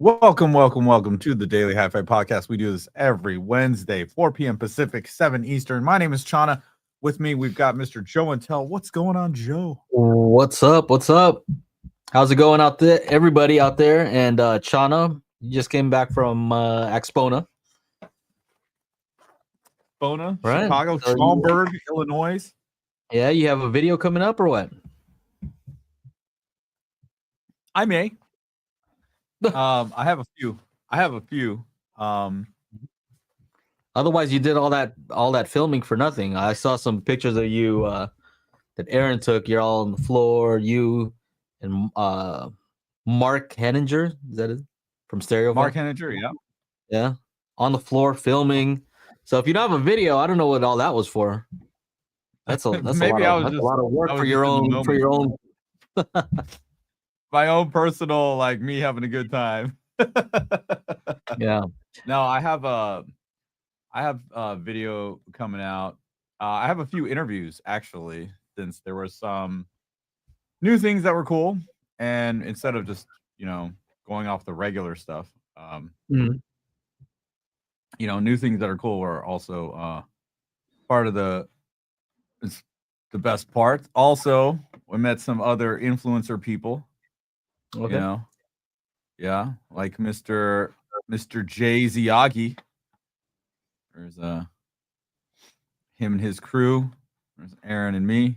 Welcome to the Daily HiFi Podcast. We do this every Wednesday, 4 p.m. Pacific, 7 Eastern. My name is Chana. With me, we've got Mr. Joe and Tell. What's going on, Joe? What's up? What's up? How's it going out there, everybody out there? And Chana, you just came back from Axpona, Bona, right? Chicago, Schaumburg, Illinois. Yeah, you have a video coming up or what? I may. I have a few. Otherwise, you did all that filming for nothing. I saw some pictures of you that Aaron took. You're all on the floor. You and Mark Henninger, is that it? From Stereo? Mark Henninger, yeah, on the floor filming. So if you don't have a video, I don't know what all that was for. That's a lot of work for your own. My own personal, like me having a good time. Yeah. No, I have a video coming out. I have a few interviews actually, since there were some new things that were cool, and instead of just going off the regular stuff, new things that are cool are also part of the best part. Also, we met some other influencer people. Okay. Yeah, like Mr. Jay Ziyagi. There's him and his crew. There's Aaron and me.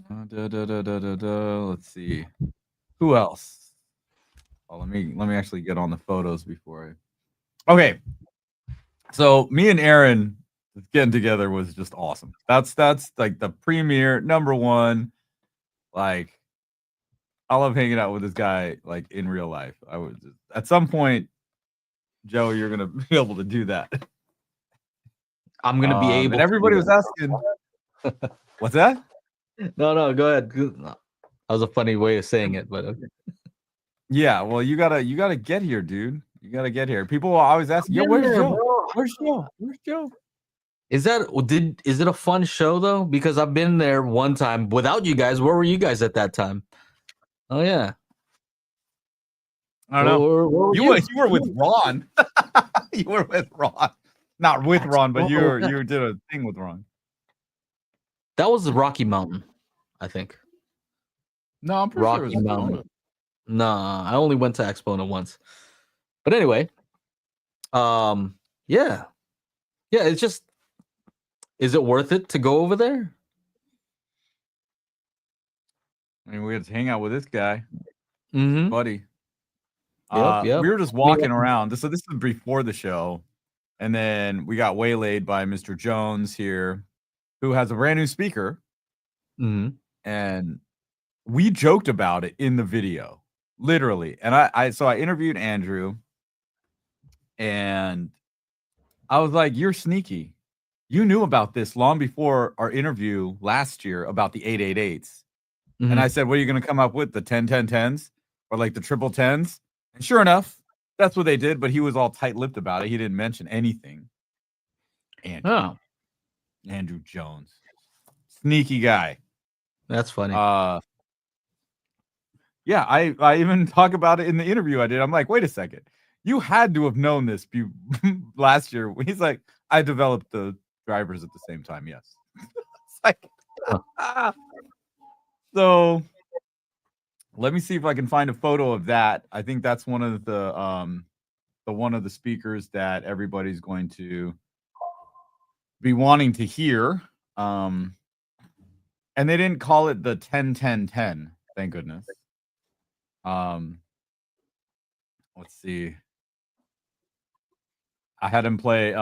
Let's see. Who else? Oh, let me actually get on the photos before I. Okay. So me and Aaron getting together was just awesome. That's like the premier number one. Like, I love hanging out with this guy like in real life. I would at some point, Joe, you're gonna be able to do that. I'm gonna be able. And everybody was asking, "What's that?" No, go ahead. That was a funny way of saying it, but okay. Yeah, well, you gotta get here, dude. You gotta get here. People will always ask, "Yo, where's Joe? Where's Joe? Where's Joe?" Is it a fun show though? Because I've been there one time without you guys. Where were you guys at that time? Oh yeah, I don't know. You were with Ron. You were with Ron, not with Ron, but you did a thing with Ron. That was the Rocky Mountain, I think. No, I'm pretty sure it was Mountain. Nah, I only went to Axpona once. But anyway, yeah. It's just, is it worth it to go over there? I mean, we had to hang out with this guy, Mm-hmm. buddy. Yep. We were just walking around. So this is before the show, and then we got waylaid by Mr. Jones here, who has a brand new speaker, and we joked about it in the video, literally. And I interviewed Andrew, and I was like, "You're sneaky. You knew about this long before our interview last year about the 888s." And I said, "What are you going to come up with? The 10-10-10s or like the triple tens?" And sure enough, that's what they did. But he was all tight-lipped about it. He didn't mention anything. Andrew Jones, sneaky guy. That's funny. Yeah, I even talk about it in the interview I did. I'm like, wait a second, you had to have known this last year. He's like, I developed the drivers at the same time. Yes. It's like, so let me see if I can find a photo of that. I think that's one of the speakers that everybody's going to be wanting to hear. And they didn't call it the 10-10-10, thank goodness. Let's see. I had him play.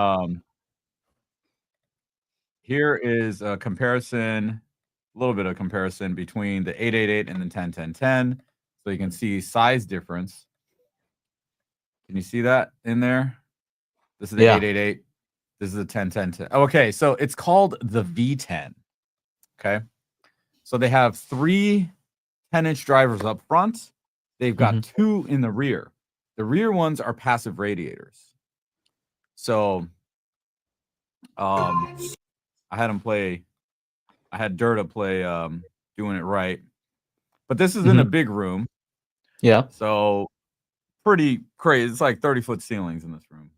Here is a comparison, a little bit of comparison between the 888 and the 10-10-10, so you can see size difference. Can you see that in there? This is the 888. This is the 10-10-10. Okay, so it's called the V10. Okay, so they have 3 10-inch drivers up front. They've got 2 in the rear. The rear ones are passive radiators. So, I had Dirta play Doing It Right. But this is in a big room. Yeah. So pretty crazy. It's like 30-foot ceilings in this room.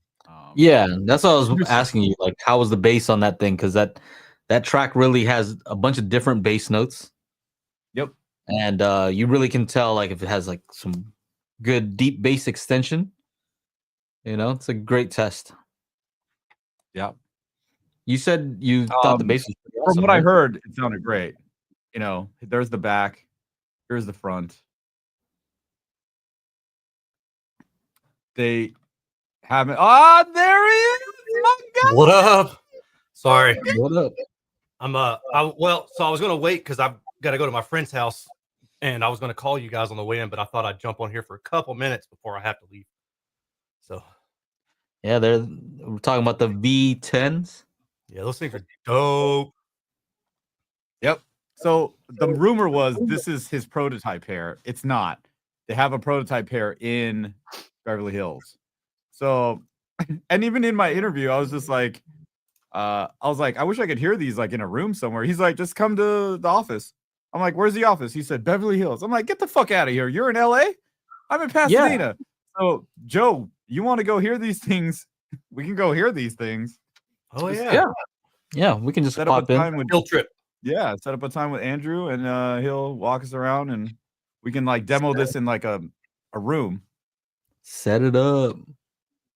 Yeah, that's what I was asking you. Like, how was the bass on that thing? Because that track really has a bunch of different bass notes. Yep. And you really can tell like if it has like some good deep bass extension. You know, it's a great test. Yeah. You said you thought the bass was pretty awesome, from what I right? heard, it sounded great. You know, there's the back, here's the front. They haven't. Ah, there he is, my God. What up? Sorry, What up? so I was gonna wait because I've got to go to my friend's house, and I was gonna call you guys on the way in, but I thought I'd jump on here for a couple minutes before I have to leave. So Yeah, we're talking about the V10s. yeah, those things are dope. Yep. So the rumor was this is his prototype pair. It's not. They have a prototype pair in Beverly Hills. So, and even in my interview, I was just like, I wish I could hear these like in a room somewhere. He's like, just come to the office. I'm like, where's the office? He said, Beverly Hills. I'm like, get the fuck out of here. You're in LA? I'm in Pasadena. Yeah. So, Joe, you want to go hear these things? We can go hear these things. Oh, yeah. Yeah, we can just set pop up a time with field trip. Yeah, set up a time with Andrew, and he'll walk us around, and we can like demo this in like a room. Set it up.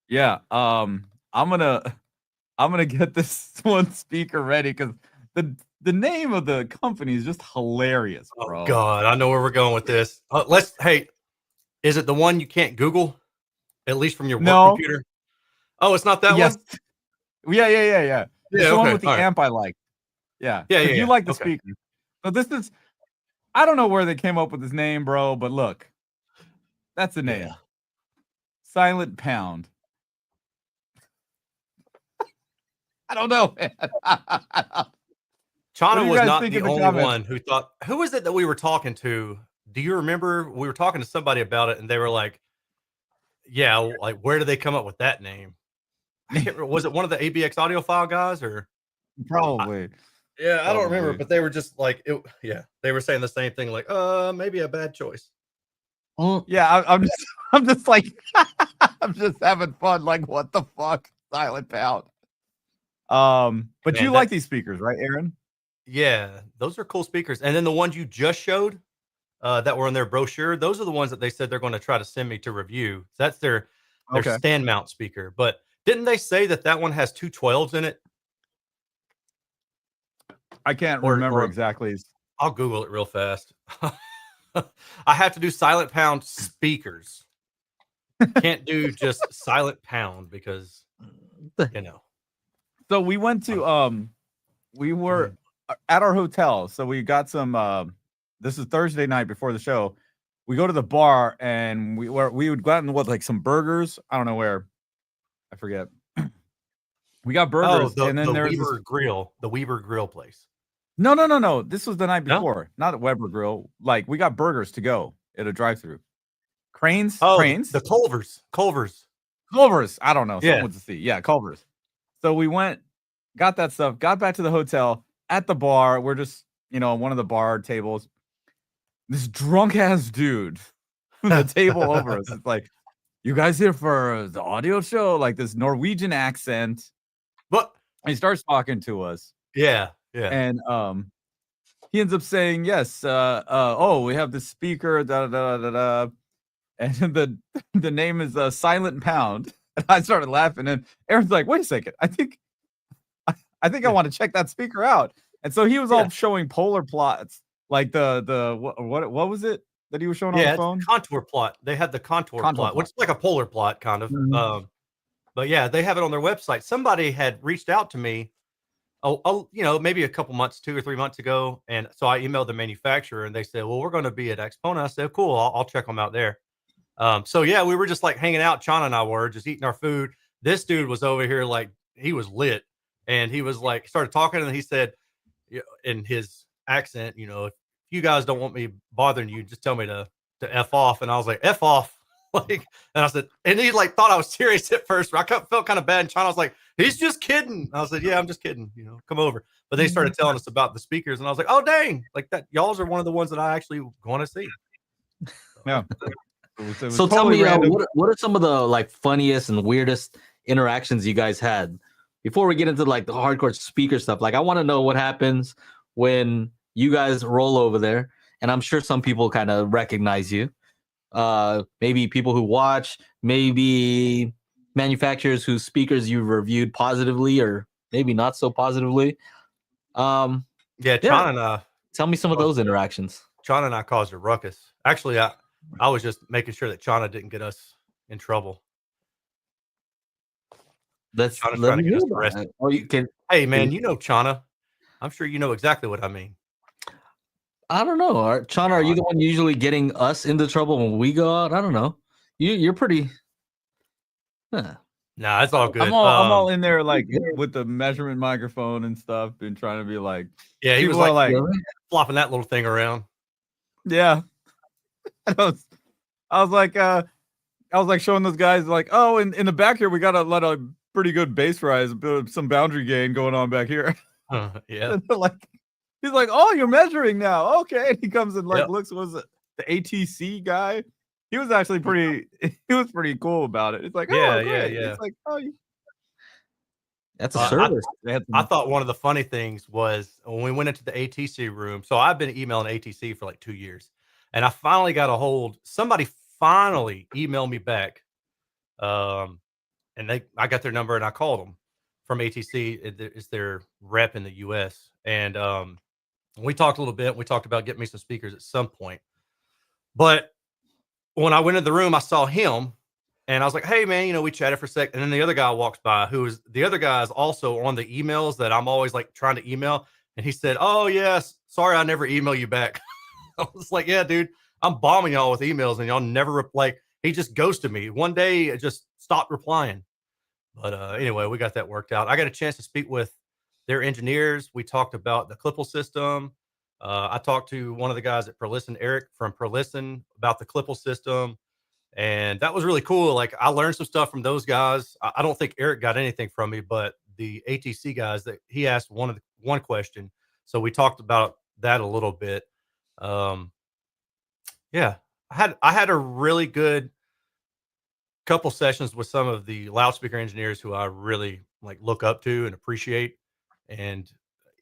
Yeah. I'm gonna get this one speaker ready because the name of the company is just hilarious, bro. Oh God, I know where we're going with this. Hey, is it the one you can't Google? At least from your work computer? Oh, it's not that one? Yeah. Yeah, It's the one with the amp I like. Yeah. You like the speaker. So this is, I don't know where they came up with this name, bro, but look, that's the name. Silent Pound. I don't know, man. Chana was not the only one who thought, who was it that we were talking to? Do you remember? We were talking to somebody about it, and they were like, yeah, like, where did they come up with that name? Was it one of the ABX audiophile guys or? Probably. I don't remember, but they were just like, they were saying the same thing, like, maybe a bad choice. Yeah, I'm just like, I'm just having fun. Like, what the fuck, Silent Pound. But man, you like these speakers, right, Aaron? Yeah, those are cool speakers. And then the ones you just showed, that were in their brochure, those are the ones that they said they're going to try to send me to review. So that's their stand mount speaker. But didn't they say that one has two 12s in it? I can't remember exactly. I'll Google it real fast. I have to do Silent Pound speakers. Can't do just Silent Pound because, you know. So we went to, we were at our hotel. So we got some, this is Thursday night before the show. We go to the bar and we would go out and like some burgers. I don't know where. I forget. We got burgers. And then there's Weber Grill, the Weber Grill place. No. This was the night before, not at Weber Grill. Like we got burgers to go at a drive-thru. Cranes? The Culvers. I don't know. Something with the C. Yeah, Culvers. So we went, got that stuff, got back to the hotel. At the bar, we're just, on one of the bar tables. This drunk ass dude, the table over us, it's like, you guys here for the audio show? Like this Norwegian accent. But he starts talking to us. Yeah. And he ends up saying, yes, we have this speaker, and the name is Silent Pound. And I started laughing, and Aaron's like, wait a second, I think I want to check that speaker out. And so he was all showing polar plots, like the what was it that he was showing on the phone? Contour plot. They had the contour plot, which is like a polar plot kind of. Mm-hmm. But yeah, they have it on their website. Somebody had reached out to me, maybe a couple months, 2 or 3 months ago, and so I emailed the manufacturer, and they said, well, we're going to be at Axpona. I said, cool, I'll check them out there. So yeah, we were just like hanging out. Chana and I were just eating our food. This dude was over here like he was lit, and he was like started talking, and he said, in his accent, if you guys don't want me bothering you, just tell me to F off. And I was like, F off. Like, and I said, and he like thought I was serious at first. I felt kind of bad. And China was like, he's just kidding. I was like, yeah, I'm just kidding. Come over. But they started telling us about the speakers, and I was like, oh dang, like that. Y'all's are one of the ones that I actually want to see. Yeah. It was So tell totally me, random. what are some of the like funniest and weirdest interactions you guys had before we get into like the hardcore speaker stuff? Like, I want to know what happens when you guys roll over there, and I'm sure some people kind of recognize you. Maybe people who watch, maybe manufacturers whose speakers you reviewed positively or maybe not so positively. Yeah, Yeah. Chana and I Tell me some of those interactions. Chana and I caused a ruckus. Actually, I was just making sure that Chana didn't get us in trouble. Let's Chana's let trying to me get hear us about arrested. it. Oh, you can. Hey, man, you know Chana. I'm sure you know exactly what I mean. I don't know. Chana, are you the one usually getting us into trouble when we go out? I don't know. You're pretty. Huh. Nah, it's all good. I'm all in there like with the measurement microphone and stuff, and trying to be like, yeah, he was people are like like, flopping that little thing around. yeah. I was like showing those guys like, oh, in the back here we got a pretty good bass rise, some boundary gain going on back here. Yeah. And they're like, he's like, oh, you're measuring now, okay. And he comes and like Yep. looks, was it the ATC guy? He was actually pretty cool about it. It's like, Yeah, oh, great. yeah. It's like, oh, That's a service. I thought one of the funny things was when we went into the ATC room. So I've been emailing ATC for like 2 years, and I finally got a hold. Somebody finally emailed me back, and I got their number and I called them from ATC. It's their rep in the US, and we talked a little bit. We talked about getting me some speakers at some point, but when I went in the room, I saw him. And I was like, hey, man, we chatted for a sec. And then the other guy walks by, the other guy is also on the emails that I'm always like trying to email. And he said, oh, yes, sorry, I never email you back. I was like, yeah, dude, I'm bombing y'all with emails and y'all never reply. He just ghosted me. One day, it just stopped replying. But anyway, we got that worked out. I got a chance to speak with their engineers. We talked about the Clipple system. I talked to one of the guys at Perlisten, Eric from Perlisten, about the Clipple system. And that was really cool. Like, I learned some stuff from those guys. I don't think Eric got anything from me, but the ATC guys, that he asked one question. So we talked about that a little bit. Yeah, I had a really good couple sessions with some of the loudspeaker engineers who I really like look up to and appreciate. And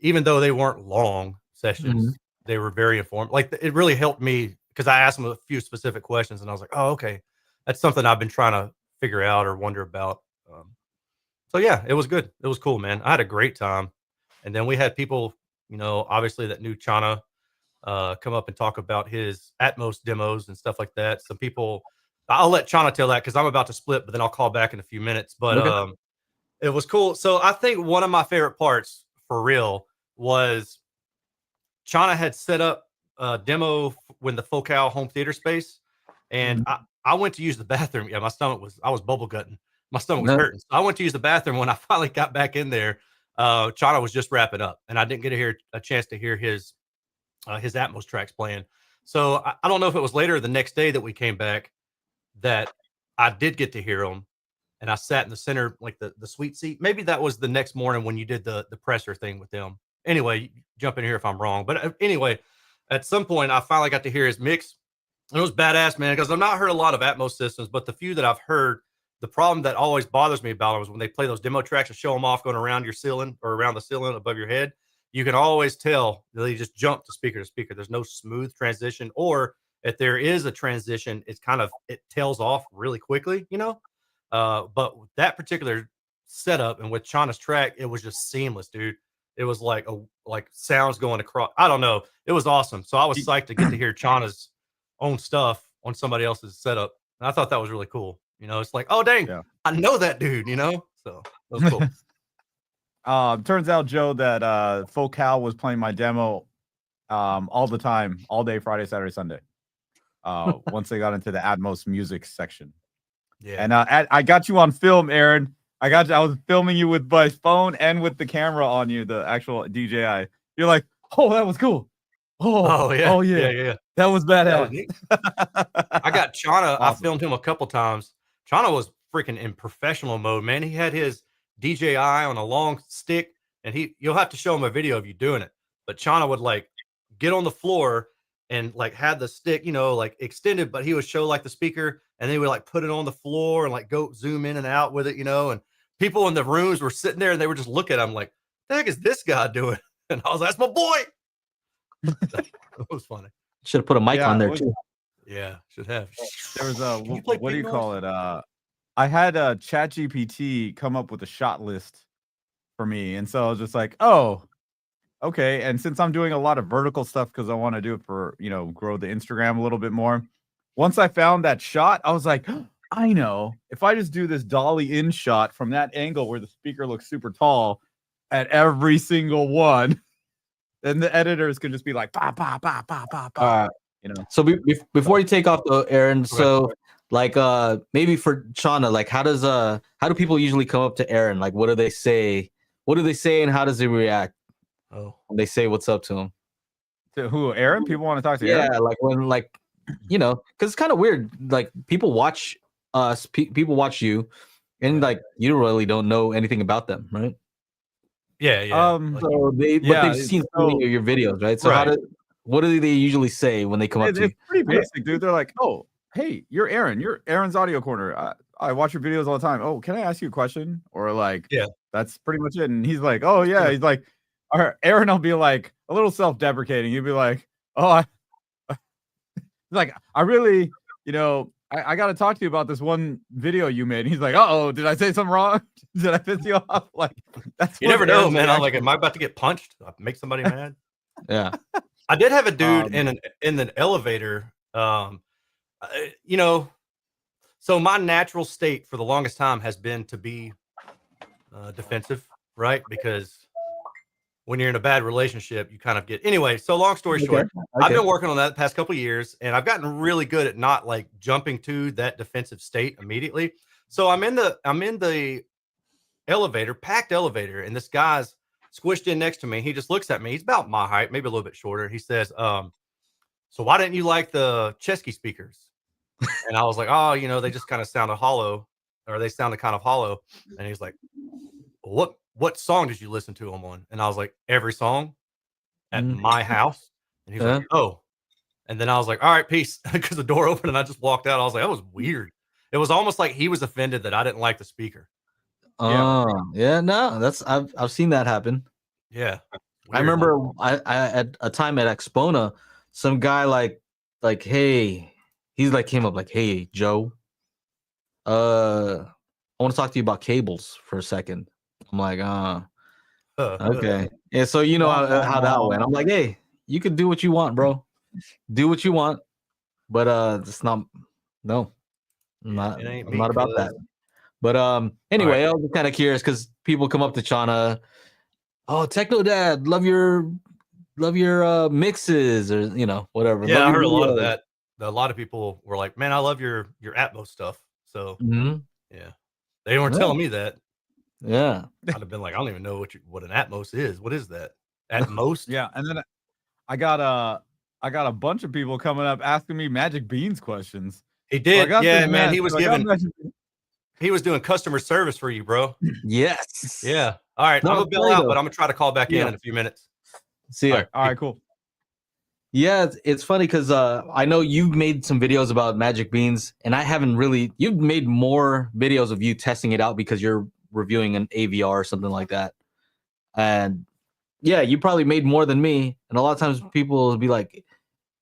even though they weren't long sessions, they were very informative. Like, it really helped me because I asked them a few specific questions and I was like, oh, okay, that's something I've been trying to figure out or wonder about. So yeah, it was good. It was cool, man. I had a great time. And then we had people, obviously that knew Chana, come up and talk about his Atmos demos and stuff like that. Some people, I'll let Chana tell that because I'm about to split, but then I'll call back in a few minutes. But Okay. it was cool. So I think one of my favorite parts for real was Chana had set up a demo when the Focal home theater space, and I went to use the bathroom. Yeah, I was bubble gutting. My stomach was hurting. So I went to use the bathroom. When I finally got back in there, Chana was just wrapping up, and I didn't get to hear a chance to hear his Atmos tracks playing. So I don't know if it was later or the next day that we came back that I did get to hear them, and I sat in the center, like the sweet seat. Maybe that was the next morning when you did the presser thing with them. Anyway, jump in here if I'm wrong. But anyway, at some point, I finally got to hear his mix. It was badass, man, because I've not heard a lot of Atmos systems, but the few that I've heard, the problem that always bothers me about them is when they play those demo tracks and show them off going around your ceiling or around the ceiling above your head, you can always tell that they just jump to speaker to speaker. There's no smooth transition, or if there is a transition, it tails off really quickly, But with that particular setup and with Chana's track, it was just seamless, dude. It was like sounds going across. I don't know. It was awesome. So I was psyched to get to hear Chana's own stuff on somebody else's setup. And I thought that was really cool. It's like, oh, dang, yeah. I know that dude, So that was cool. Turns out, Joe, that Focal was playing my demo all the time, all day, Friday, Saturday, Sunday. Once they got into the Atmos music section. Yeah. And I got you on film, Aaron. I was filming you with my phone and with the camera on you, the actual DJI. You're like, oh, that was cool. Oh yeah. Yeah. That was badass. I got Chana. Awesome. I filmed him a couple times. Chana was freaking in professional mode, man. He had his DJI on a long stick, and you'll have to show him a video of you doing it. But Chana would like get on the floor and like had the stick, like extended, but he would show like the speaker, and they would like put it on the floor and like go zoom in and out with it, and people in the rooms were sitting there and they were just looking at him like, the heck is this guy doing? And I was like, that's my boy. It was funny. Should have put a mic on there too. Yeah, should have. There was a what do you call it? I had ChatGPT come up with a shot list for me, and so I was just like, oh, okay. And since I'm doing a lot of vertical stuff because I want to do it for grow the Instagram a little bit more. Once I found that shot, I was like, I know if I just do this dolly in shot from that angle where the speaker looks super tall at every single one, then the editors can just be like, pa pa pa pa pa pa. So before you take off though, Aaron, so like maybe for Shauna, like how do people usually come up to Aaron? Like what do they say? What do they say and how does he react? Oh, when they say what's up to him. To who? Aaron? People want to talk to Aaron? Yeah, like when because it's kind of weird. Like people watch us, people watch you, and like you really don't know anything about them, right? Yeah. So they've seen so many of your videos, right? So what do they usually say when they come up to you? It's pretty basic, dude. They're like, oh, hey, you're Aaron. You're Aaron's Audio Corner. I watch your videos all the time. Oh, can I ask you a question? Or like, yeah, that's pretty much it. And he's like, oh yeah. He's like, Aaron will be like a little self-deprecating. He'd be like, oh, like, I really, I got to talk to you about this one video you made. And he's like, uh-oh, did I say something wrong? Did I piss you off? Like, that's you never know, man. I'm like, am I about to get punched? Make somebody mad? Yeah. I did have a dude in an elevator. So my natural state for the longest time has been to be defensive, right? Because when you're in a bad relationship, you kind of get anyway. So long story short, I've been working on that the past couple of years, and I've gotten really good at not like jumping to that defensive state immediately. So I'm in the elevator, packed elevator, and this guy's squished in next to me. He just looks at me. He's about my height, maybe a little bit shorter. He says, so why didn't you like the Chesky speakers? And I was like, oh, they just kind of sounded hollow, or they sounded kind of hollow. And he's like, what song did you listen to them on? And I was like, every song at my house. And he's like, oh. And then I was like, all right, peace. Because the door opened and I just walked out. I was like, that was weird. It was almost like he was offended that I didn't like the speaker. Yeah, no, I've seen that happen. Yeah. I remember I at a time at Axpona, some guy like, hey, he's like came up like, hey, Joe, I want to talk to you about cables for a second. I'm like, okay. Yeah, so how that went. I'm like, hey, you can do what you want, bro. Do what you want, but it's not. No, I'm not about that. But anyway, I was kind of curious because people come up to Chana, oh, Techno Dad, love your mixes or whatever. Yeah, I heard a lot of that. A lot of people were like, man, I love your Atmos stuff. So yeah, they weren't telling me that. Yeah, I'd have been like, I don't even know what an Atmos is. What is that? Atmos? Yeah, and then I got a bunch of people coming up asking me Magic Beans questions. He did, yeah, man. He was he was doing customer service for you, bro. Yes. Yeah. All right, I'm gonna bail out, but I'm gonna try to call back in a few minutes. See ya. All right, cool. Yeah, it's funny because I know you made some videos about Magic Beans, and I haven't really. You've made more videos of you testing it out because you're reviewing an AVR or something like that. And yeah, you probably made more than me. And a lot of times people will be like,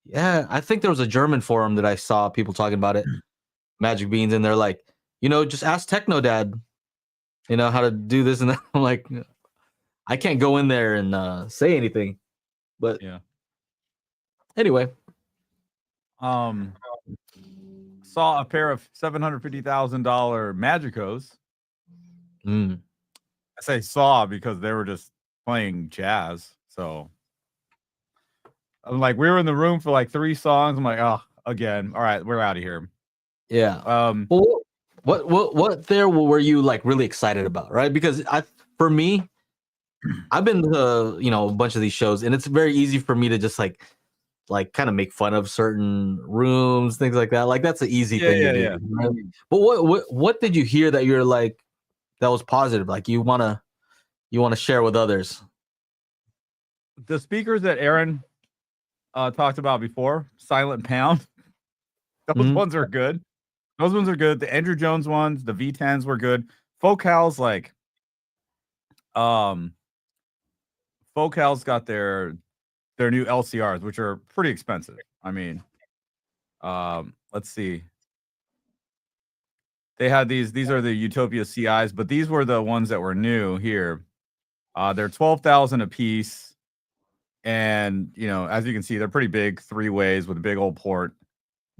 yeah, I think there was a German forum that I saw people talking about it, Magic Beans, and they're like, just ask Techno Dad, how to do this and that. I'm like, I can't go in there and say anything. But yeah. Anyway, saw a pair of $750,000 Magicos. I say saw because they were just playing jazz. So I'm like, we were in the room for like 3 songs. I'm like, oh, again, all right, we're out of here. Yeah. Well, what there were you like really excited about, right? Because for me, I've been to a bunch of these shows, and it's very easy for me to just like kind of make fun of certain rooms, things like that. Like that's an easy thing to do. Right? But what did you hear that you're like that was positive? Like you wanna share with others? The speakers that Aaron talked about before, Silent Pound. Those ones are good. Those ones are good. The Andrew Jones ones, the V10s were good. Focal's like, Focal's got their new LCRs, which are pretty expensive. I mean, let's see. They had these are the Utopia CIs, but these were the ones that were new here. They're 12,000 a piece. And, you know, as you can see, they're pretty big, 3 ways with a big old port.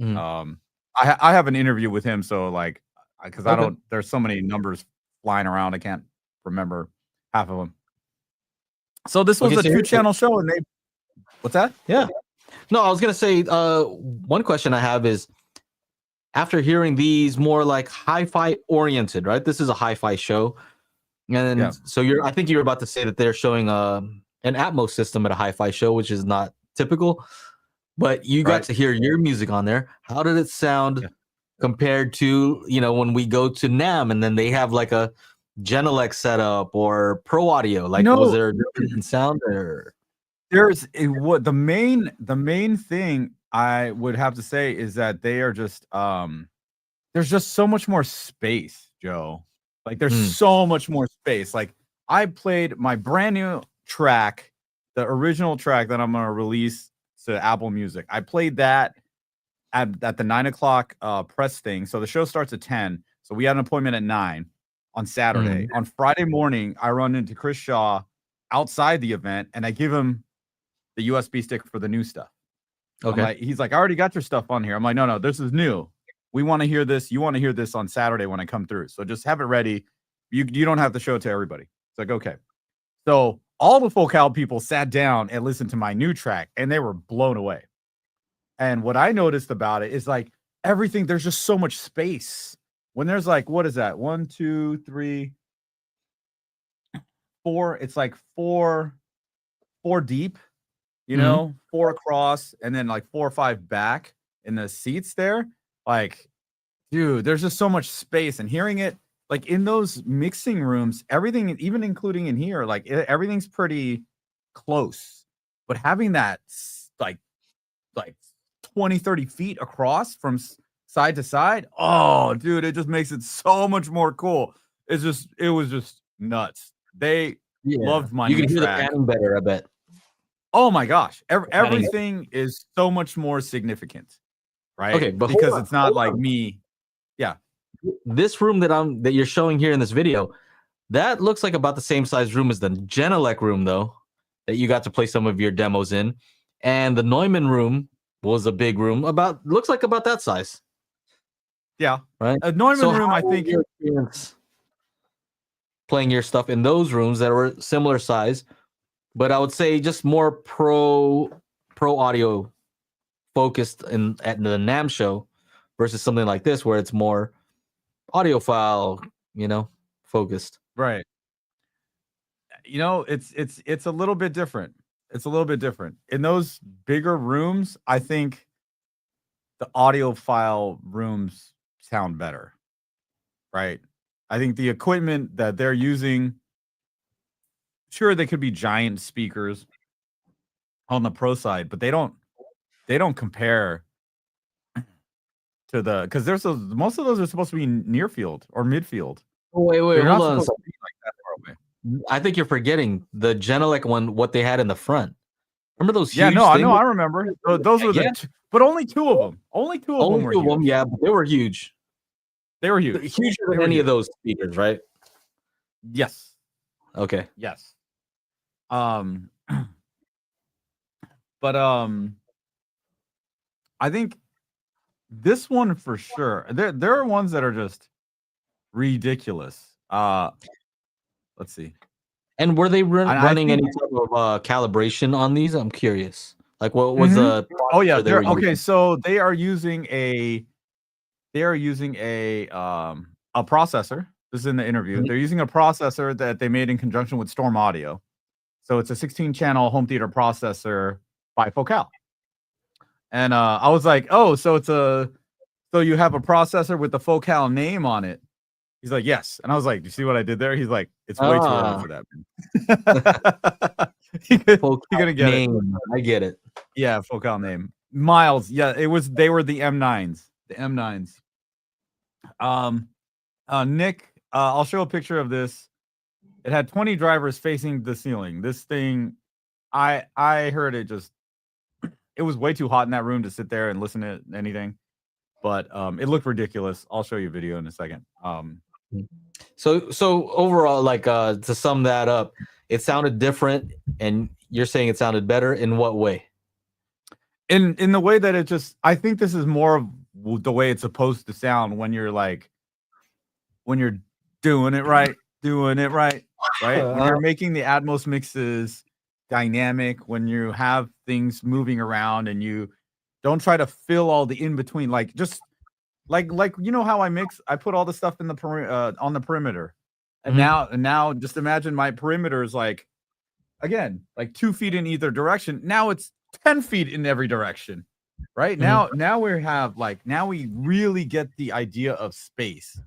I have an interview with him, so like, because I don't, there's so many numbers flying around, I can't remember half of them. So this was a 2-channel show, and what's that? Yeah. No, I was gonna say, one question I have is, after hearing these more like hi-fi oriented, right? This is a hi-fi show, and so I think you're about to say that they're showing an Atmos system at a hi-fi show, which is not typical. But you got to hear your music on there. How did it sound compared to, you know, when we go to NAMM and then they have like a Genelec setup or Pro Audio? Like, was there a difference in sound? Or there's the main thing I would have to say is that they are just there's just so much more space, Joe. Like there's so much more space. Like I played my brand new track, the original track that I'm gonna release to Apple Music. I played that at the 9 o'clock press thing. So the show starts at 10. So we had an appointment at 9 on Saturday. On Friday morning, I run into Chris Shaw outside the event and I give him the USB stick for the new stuff. Okay. He's like, I already got your stuff on here. I'm like, no, this is new. We want to hear this. You want to hear this on Saturday when I come through. So just have it ready. You don't have to show it to everybody. It's like, okay. So all the Focal people sat down and listened to my new track, and they were blown away. And what I noticed about it is like everything, there's just so much space. When there's like, what is that? 1, 2, 3, 4. It's like four deep, you know, 4 across, and then like 4 or 5 back in the seats there. Like, dude, there's just so much space. And hearing it, like in those mixing rooms, everything, even including in here, like everything's pretty close. But having that like 20, 30 feet across from side to side, oh, dude, it just makes it so much more cool. It was just nuts. They loved my new track. You can hear the panning better, I bet. Oh my gosh, everything is so much more significant, right? Okay, but because it's not like me. Yeah. This room that you're showing here in this video, that looks like about the same size room as the Genelec room, though, that you got to play some of your demos in. And the Neumann room was a big room, looks like about that size. Yeah. Right. A Neumann room, I think. Playing your stuff in those rooms that were similar size, but I would say just more pro audio focused at the NAMM show versus something like this where it's more audiophile, you know, focused. Right. You know, it's a little bit different. It's a little bit different. In those bigger rooms, I think the audiophile rooms sound better. Right. I think the equipment that they're using, sure, they could be giant speakers on the pro side, but they don't compare to because most of those are supposed to be near field or midfield. Oh, wait, hold on. Like that far away. I think you're forgetting the Genelec one. What they had in the front. Remember those? Huge I know. I remember. Those were but only 2 of them. Only two of them were huge. Yeah, but they were huge. They were huge. Huger than any of those speakers, right? Yes. Okay. Yes. But I think this one for sure. There are ones that are just ridiculous. Let's see. And were they running any type of calibration on these? I'm curious. Like, what was the? Oh yeah. Okay, so they are using a processor. This is in the interview. They're using a processor that they made in conjunction with Storm Audio. So it's a 16-channel home theater processor by Focal. And I was like, oh, so you have a processor with the Focal name on it. He's like, yes. And I was like, you see what I did there? He's like, it's way too early for that. Folk You're gonna get it. name. I get it. Yeah, focal name. Miles. Yeah, it was. They were the M9s. The M9s. Nick. I'll show a picture of this. It had 20 drivers facing the ceiling. This thing, I heard it just. It was way too hot in that room to sit there and listen to anything, but it looked ridiculous. I'll show you a video in a second. So overall, like to sum that up, it sounded different, and you're saying it sounded better. In what way? In the way that it just, I think this is more of the way it's supposed to sound when you're doing it right, right? When you're making the Atmos mixes dynamic, when you have things moving around and you don't try to fill all the in between, like just like you know how I mix, I put all the stuff in the on the perimeter, and now just imagine my perimeter is like, again, like 2 feet in either direction. Now it's 10 feet in every direction, right? Now we really get the idea of space.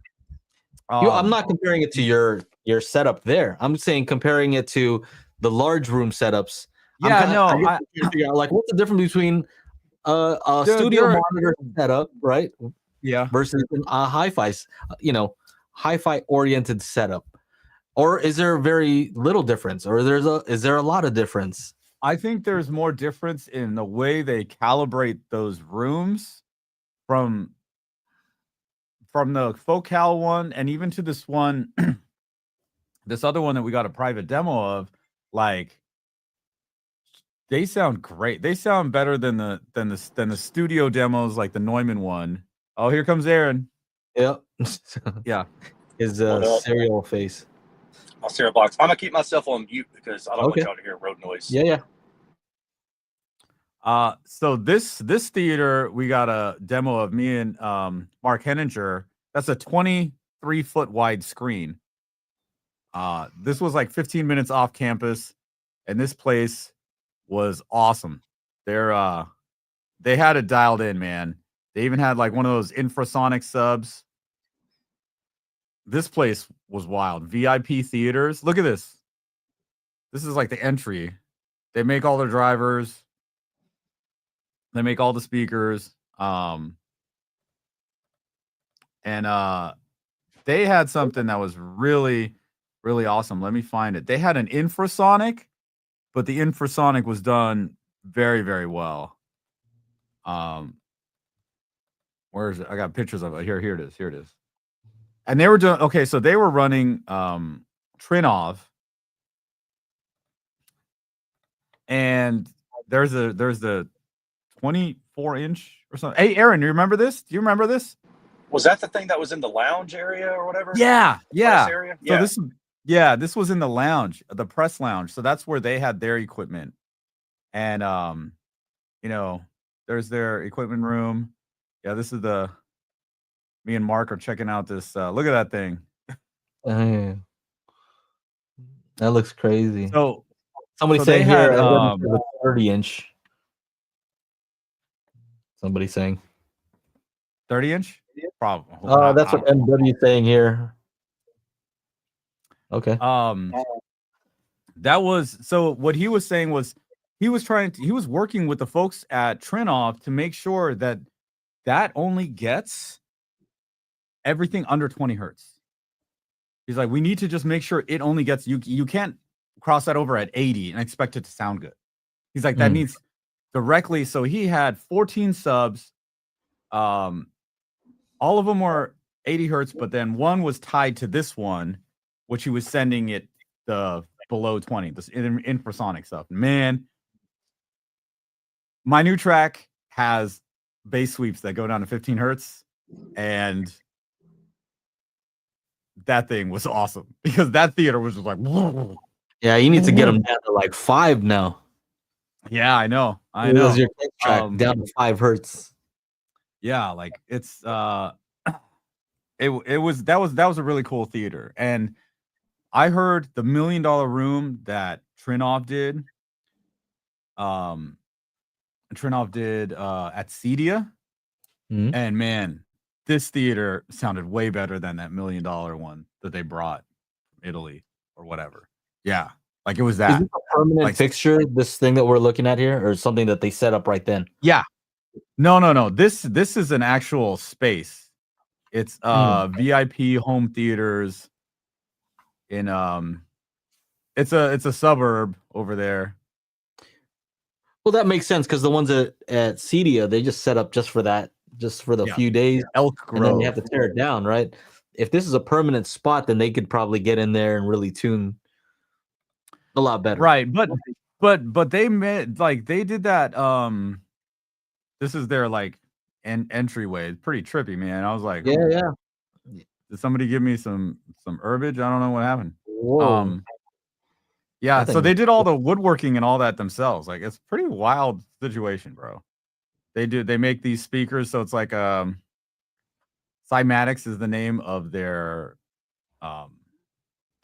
I'm not comparing it to your setup there. I'm saying comparing it to the large room setups. Yeah, like what's the difference between a studio monitor setup, right? Yeah, versus a hi-fi, hi-fi oriented setup, or is there very little difference, or is there a lot of difference? I think there's more difference in the way they calibrate those rooms from the Focal one, and even to this one, this other one that we got a private demo of. Like, they sound great. They sound better than the studio demos, like the Neumann one. Oh, here comes Aaron. Yep. Yeah. His serial face. I'll serial box. I'm gonna keep myself on mute because I don't want y'all to hear road noise. Yeah. So this theater, we got a demo of me and Mark Henninger. That's a 23-foot wide screen. This was like 15 minutes off campus, and this place was awesome. They had it dialed in, man. They even had like one of those infrasonic subs. This place was wild. VIP theaters. Look at this. This is like the entry. They make all their drivers. They make all the speakers. And they had something that was really, really awesome. Let me find it. They had an infrasonic, but the infrasonic was done very, very well. Where is it? I got pictures of it. Here it is. Here it is. And they were doing, okay, so they were running Trinov. And there's the 24-inch or something. Hey, Aaron, you remember this? Do you remember this? Was that the thing that was in the lounge area or whatever? Yeah. Area? Yeah. So this was in the lounge, the press lounge. So that's where they had their equipment. And there's their equipment room. Yeah, this is me and Mark are checking out this. Look at that thing. That looks crazy. So somebody saying here 30-inch. Somebody saying 30-inch? Probably. That's what MW is saying here. Okay. That was, so what he was saying was he was working with the folks at Trinov to make sure that only gets everything under 20 hertz. He's like, we need to just make sure it only gets, you can't cross that over at 80 and expect it to sound good. He's like, that needs directly. So he had 14 subs. All of them were 80 hertz, but then one was tied to this one, which he was sending it the below 20, this infrasonic stuff. Man, my new track has bass sweeps that go down to 15 hertz, and that thing was awesome because that theater was just like, whoa. Yeah, you need to get them down to like 5 now. Yeah, I know. Your track down to 5 hertz. Yeah, like it's it was a really cool theater. And I heard the $1 million room that Trinov did. Trinov did at Cedia. And man, this theater sounded way better than that $1 million one that they brought from Italy or whatever. Yeah. Like it was Is that. this a permanent Like- fixture? This thing that we're looking at here, or something that they set up right then? Yeah. No. This is an actual space. It's VIP home theaters in it's a suburb over there. Well, that makes sense because the ones at Cedia, they just set up just for that, just for the few days, Elk and then Grove. they have to tear it down, right? If this is a permanent spot, then they could probably get in there and really tune a lot better. Right, but they made like they did that. This is their like entryway. It's pretty trippy, man. I was like, Yeah. did somebody give me some herbage? I don't know what happened. Whoa. Yeah, That so thing they was did all the woodworking and all that themselves. Like it's pretty wild situation, bro. They make these speakers, so it's like Cymatics is the name of their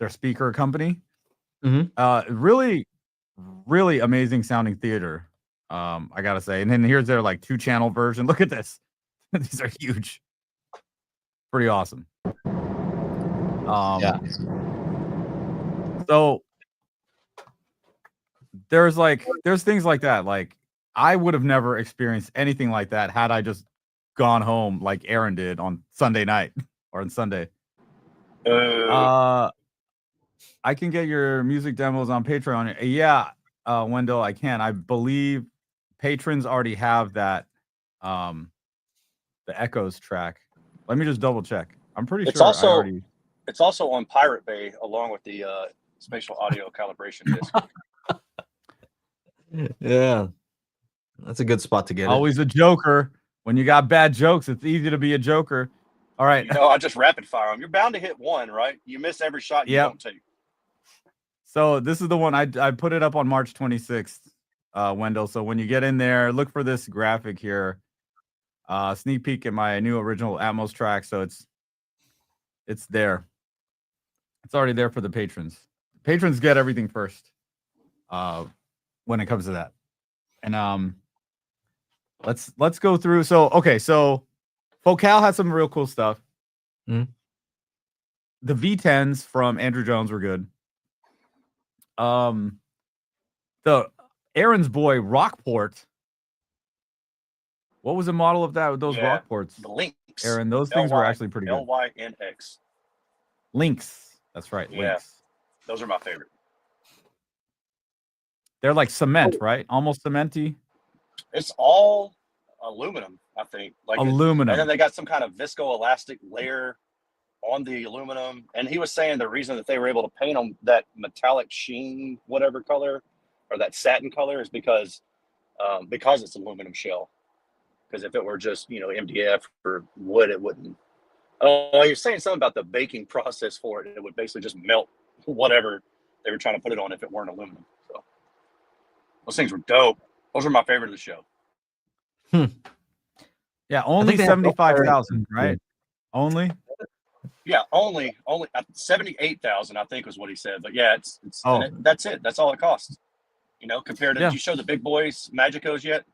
speaker company. Really, really amazing sounding theater. I gotta say. And then here's their like 2-channel version. Look at this. These are huge. Pretty awesome. Yeah. So there's things like that. Like I would have never experienced anything like that had I just gone home like Aaron did on Sunday night or on Sunday. I can get your music demos on Patreon. Yeah, Wendell, I can. I believe patrons already have that the Echoes track. Let me just double check. I'm pretty It's sure also- I already It's also on Pirate Bay along with the spatial audio calibration disc. Yeah. That's a good spot to get it. always a joker. When you got bad jokes, it's easy to be a joker. All right. You know, I just rapid fire them. You're bound to hit one, right? You miss every shot you Yep. don't take. So this is the one I put it up on March 26th, Wendell. So when you get in there, look for this graphic here. Sneak peek at my new original Atmos track. So it's there. It's already there for the patrons. Patrons get everything first. When it comes to that. And let's go through. So Focal had some real cool stuff. Mhm. The V10s from Andrew Jones were good. The Aaron's boy Rockport. What was the model of that with those Yeah, Rockports? The Lynx. Aaron, those things were actually pretty good. LYNX. Lynx. That's right. Yeah. Lynx. Those are my favorite. They're like cement, right? Almost cementy. It's all aluminum, I think. Aluminum. And then they got some kind of viscoelastic layer on the aluminum. And he was saying the reason that they were able to paint them that metallic sheen, whatever color, or that satin color, is because it's aluminum shell. Because if it were just, MDF or wood, it wouldn't. Oh, you're saying something about the baking process for it. It would basically just melt whatever they were trying to put it on if it weren't aluminum. So those things were dope. Those were my favorite of the show. Yeah, only they have 75,000, right? Only. Yeah, only 78,000, I think was what he said. But yeah, it's Oh. that's it. That's all it costs. Compared to, Yeah. did you show the big boys Magicos yet?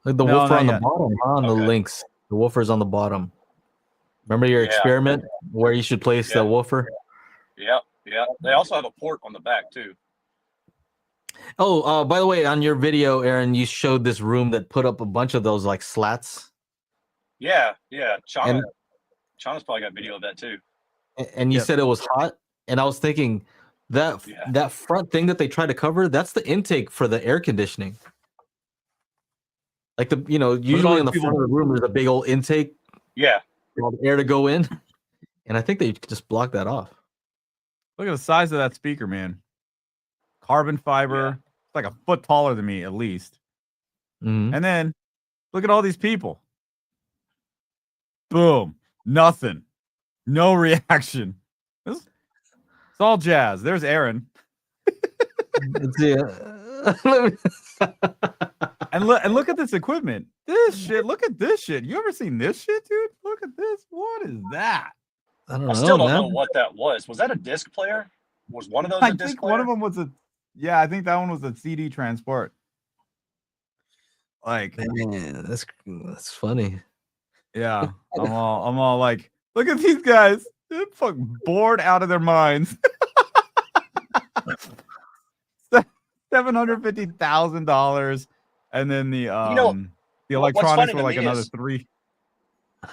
Like the No, woofer not on the yet. bottom, huh? On the Okay. links. The woofer's on the bottom. Remember your Yeah. experiment where you should place the Yeah. woofer? Yeah. They also have a port on the back too. Oh, by the way, on your video, Aaron, you showed this room that put up a bunch of those like slats. Yeah. Chana's And- probably got video of that too. And you Yep. said it was hot. And I was thinking that Yeah. that front thing that they try to cover, that's the intake for the air conditioning. Like usually in the front of the room, there's a big old intake Yeah. for all the air to go in. And I think they just blocked that off. Look at the size of that speaker, man. Carbon fiber. Yeah. It's like a foot taller than me, at least. Mhm. And then look at all these people. Boom. Nothing. No reaction. It's all jazz. There's Aaron. Let's see. Let me- And look at this equipment. This shit. Look at this shit. You ever seen this shit, dude? Look at this. What is that? I don't know. I still don't man. know what that was. Was that a disc player? Was one of those I a disc think player? one of them was I think that one was a CD transport. Like, Man, that's funny. yeah. I'm all like, look at these guys. They're fucking bored out of their minds. $750,000, and then the what's electronics funny were to like me another is- 3.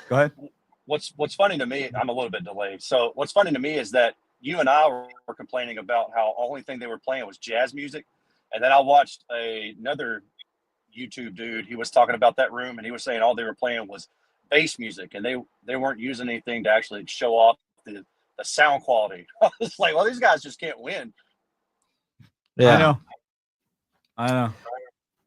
Go ahead. What's funny to me, I'm a little bit delayed. So what's funny to me is that you and I were complaining about how only thing they were playing was jazz music, and then I watched another YouTube dude. He was talking about that room, and he was saying all they were playing was bass music, and they weren't using anything to actually show off the sound quality. I was like, well, these guys just can't win. Yeah. I know.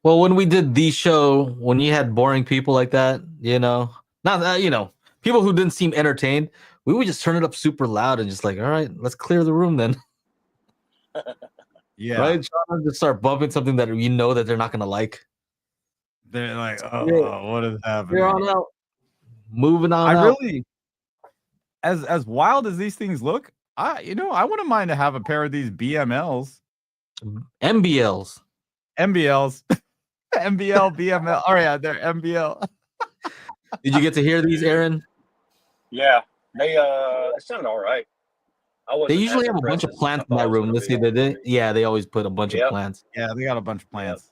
Well, when we did the show, when you had boring people like that, not that, people who didn't seem entertained, we would just turn it up super loud and just like, all right, let's clear the room then. Yeah. Right? Sean, just start bumping something that that they're not gonna like. They're like, oh, what is happening? You're on out. Moving on. I really, as wild as these things look, I wouldn't mind to have a pair of these BMLs, MBLs, MBLs, MBL, BML. Oh yeah, they're MBL. Did you get to hear these, Aaron? Yeah, they sounded all right. They usually have a bunch of plants in that room. Let's see, they always put a bunch of plants. Yeah, they got a bunch of plants.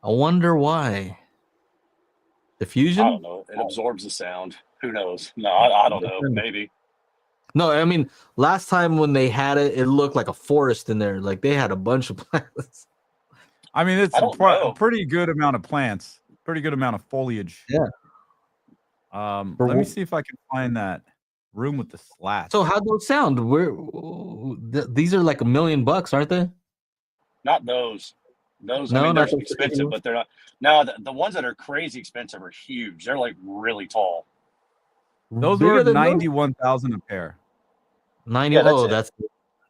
I wonder why. Diffusion? I don't know. It absorbs the sound. Who knows? No, I don't know. Maybe. No, I mean, last time when they had it, it looked like a forest in there. Like they had a bunch of plants. I mean, it's a pretty good amount of plants. Pretty good amount of foliage. Yeah. Let me see if I can find that room with the slats. So how'd those sound? These are like $1 million, aren't they? Not those. Those, no, I mean, they're not expensive, but they're not. No, the ones that are crazy expensive are huge. They're like really tall. Those were 91,000 a pair. 90. Yeah,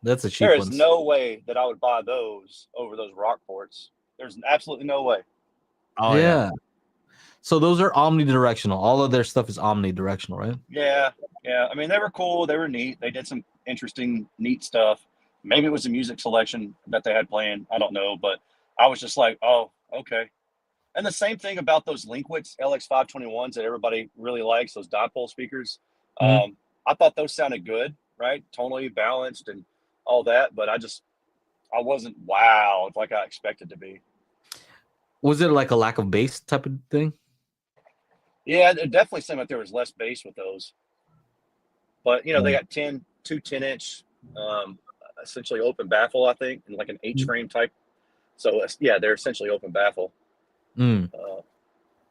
that's a cheap There one. is no way that I would buy those over those Rockports. There's absolutely no way. Oh yeah. So those are omnidirectional. All of their stuff is omnidirectional, right? Yeah. I mean, they were cool. They were neat. They did some interesting, neat stuff. Maybe it was a music selection that they had playing. I don't know, but I was just like, oh, okay. And the same thing about those Linkwitz LX521s that everybody really likes, those dipole speakers. Mm-hmm. I thought those sounded good, right? Tonally balanced and all that, but I wasn't wowed like I expected to be. Was it like a lack of bass type of thing? Yeah, it definitely seemed like there was less bass with those. But, they got two 10-inch, essentially open baffle, I think, and like an H-frame type. So, yeah, they're essentially open baffle. Mm.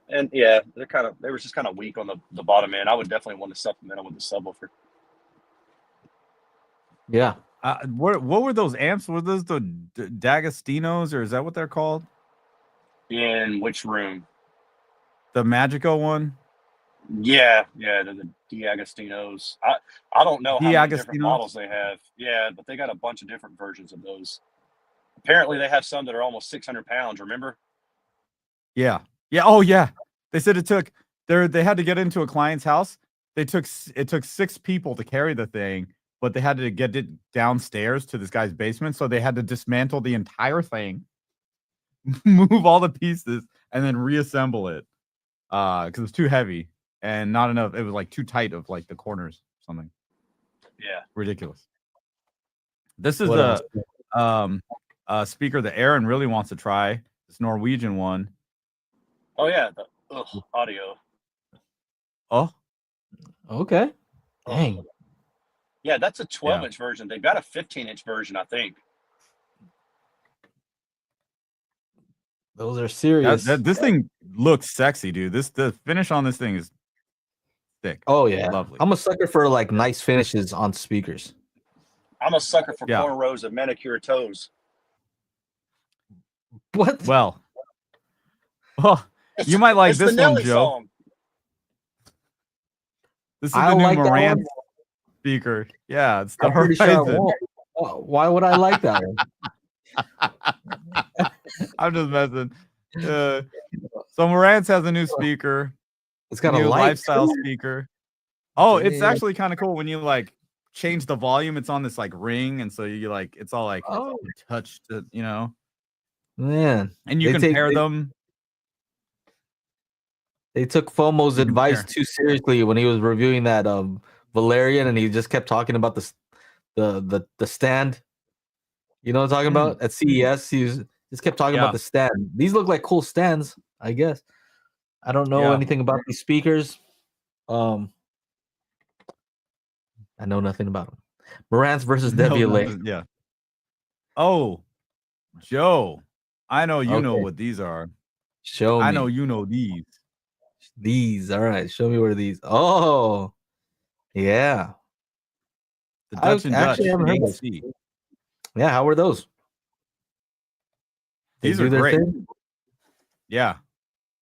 And, yeah, they were just kind of weak on the bottom end. I would definitely want to supplement them with a subwoofer. Yeah. What were those amps? Were those the D'Agostinos, or is that what they're called? In which room? The Magico one? Yeah, the D'Agostinos. I don't know how many different models they have. Yeah, but they got a bunch of different versions of those. Apparently, they have some that are almost 600 pounds. Remember? Yeah. Oh, yeah. They said they had to get into a client's house. It took 6 people to carry the thing, but they had to get it downstairs to this guy's basement, so they had to dismantle the entire thing, move all the pieces, and then reassemble it because it was too heavy and not enough. It was like too tight of like the corners or something. Yeah, ridiculous. This is speaker that Aaron really wants to try. This Norwegian one. Oh yeah, the audio. Oh, okay. Dang. Yeah, that's a 12-inch version. They've got a 15-inch version, I think. Those are serious. This thing looks sexy, dude. The finish on this thing is thick. Oh yeah, lovely. I'm a sucker for like nice finishes on speakers. I'm a sucker for cornrows and manicured toes. What? Well, you might like this one, Joe. Song. This is the new Marantz speaker. Yeah, it's the Horizon. Sure why would I like that one? I'm just messing. So Marantz has a new speaker. It's got a new light lifestyle speaker. Oh, it's actually kind of cool when you like change the volume. It's on this like ring, and so you like it's all like touched, Man, and you can pair them. They took FOMO's advice too seriously when he was reviewing that Valerian, and he just kept talking about the stand. You know what I'm talking about? At CES, he's just kept talking Yeah. about the stand. These look like cool stands, I guess. I don't know Yeah. anything about these speakers. I know nothing about them. Marantz versus No, WLA. nothing- yeah. Oh, Joe, I know you know Okay. what these are. Show me. I know you know these. These. All right. Show me where these. Oh, yeah. The I Dutch and Dutch actually haven't heard those. AC. Yeah. How were those? They These do are their great. thing? Yeah.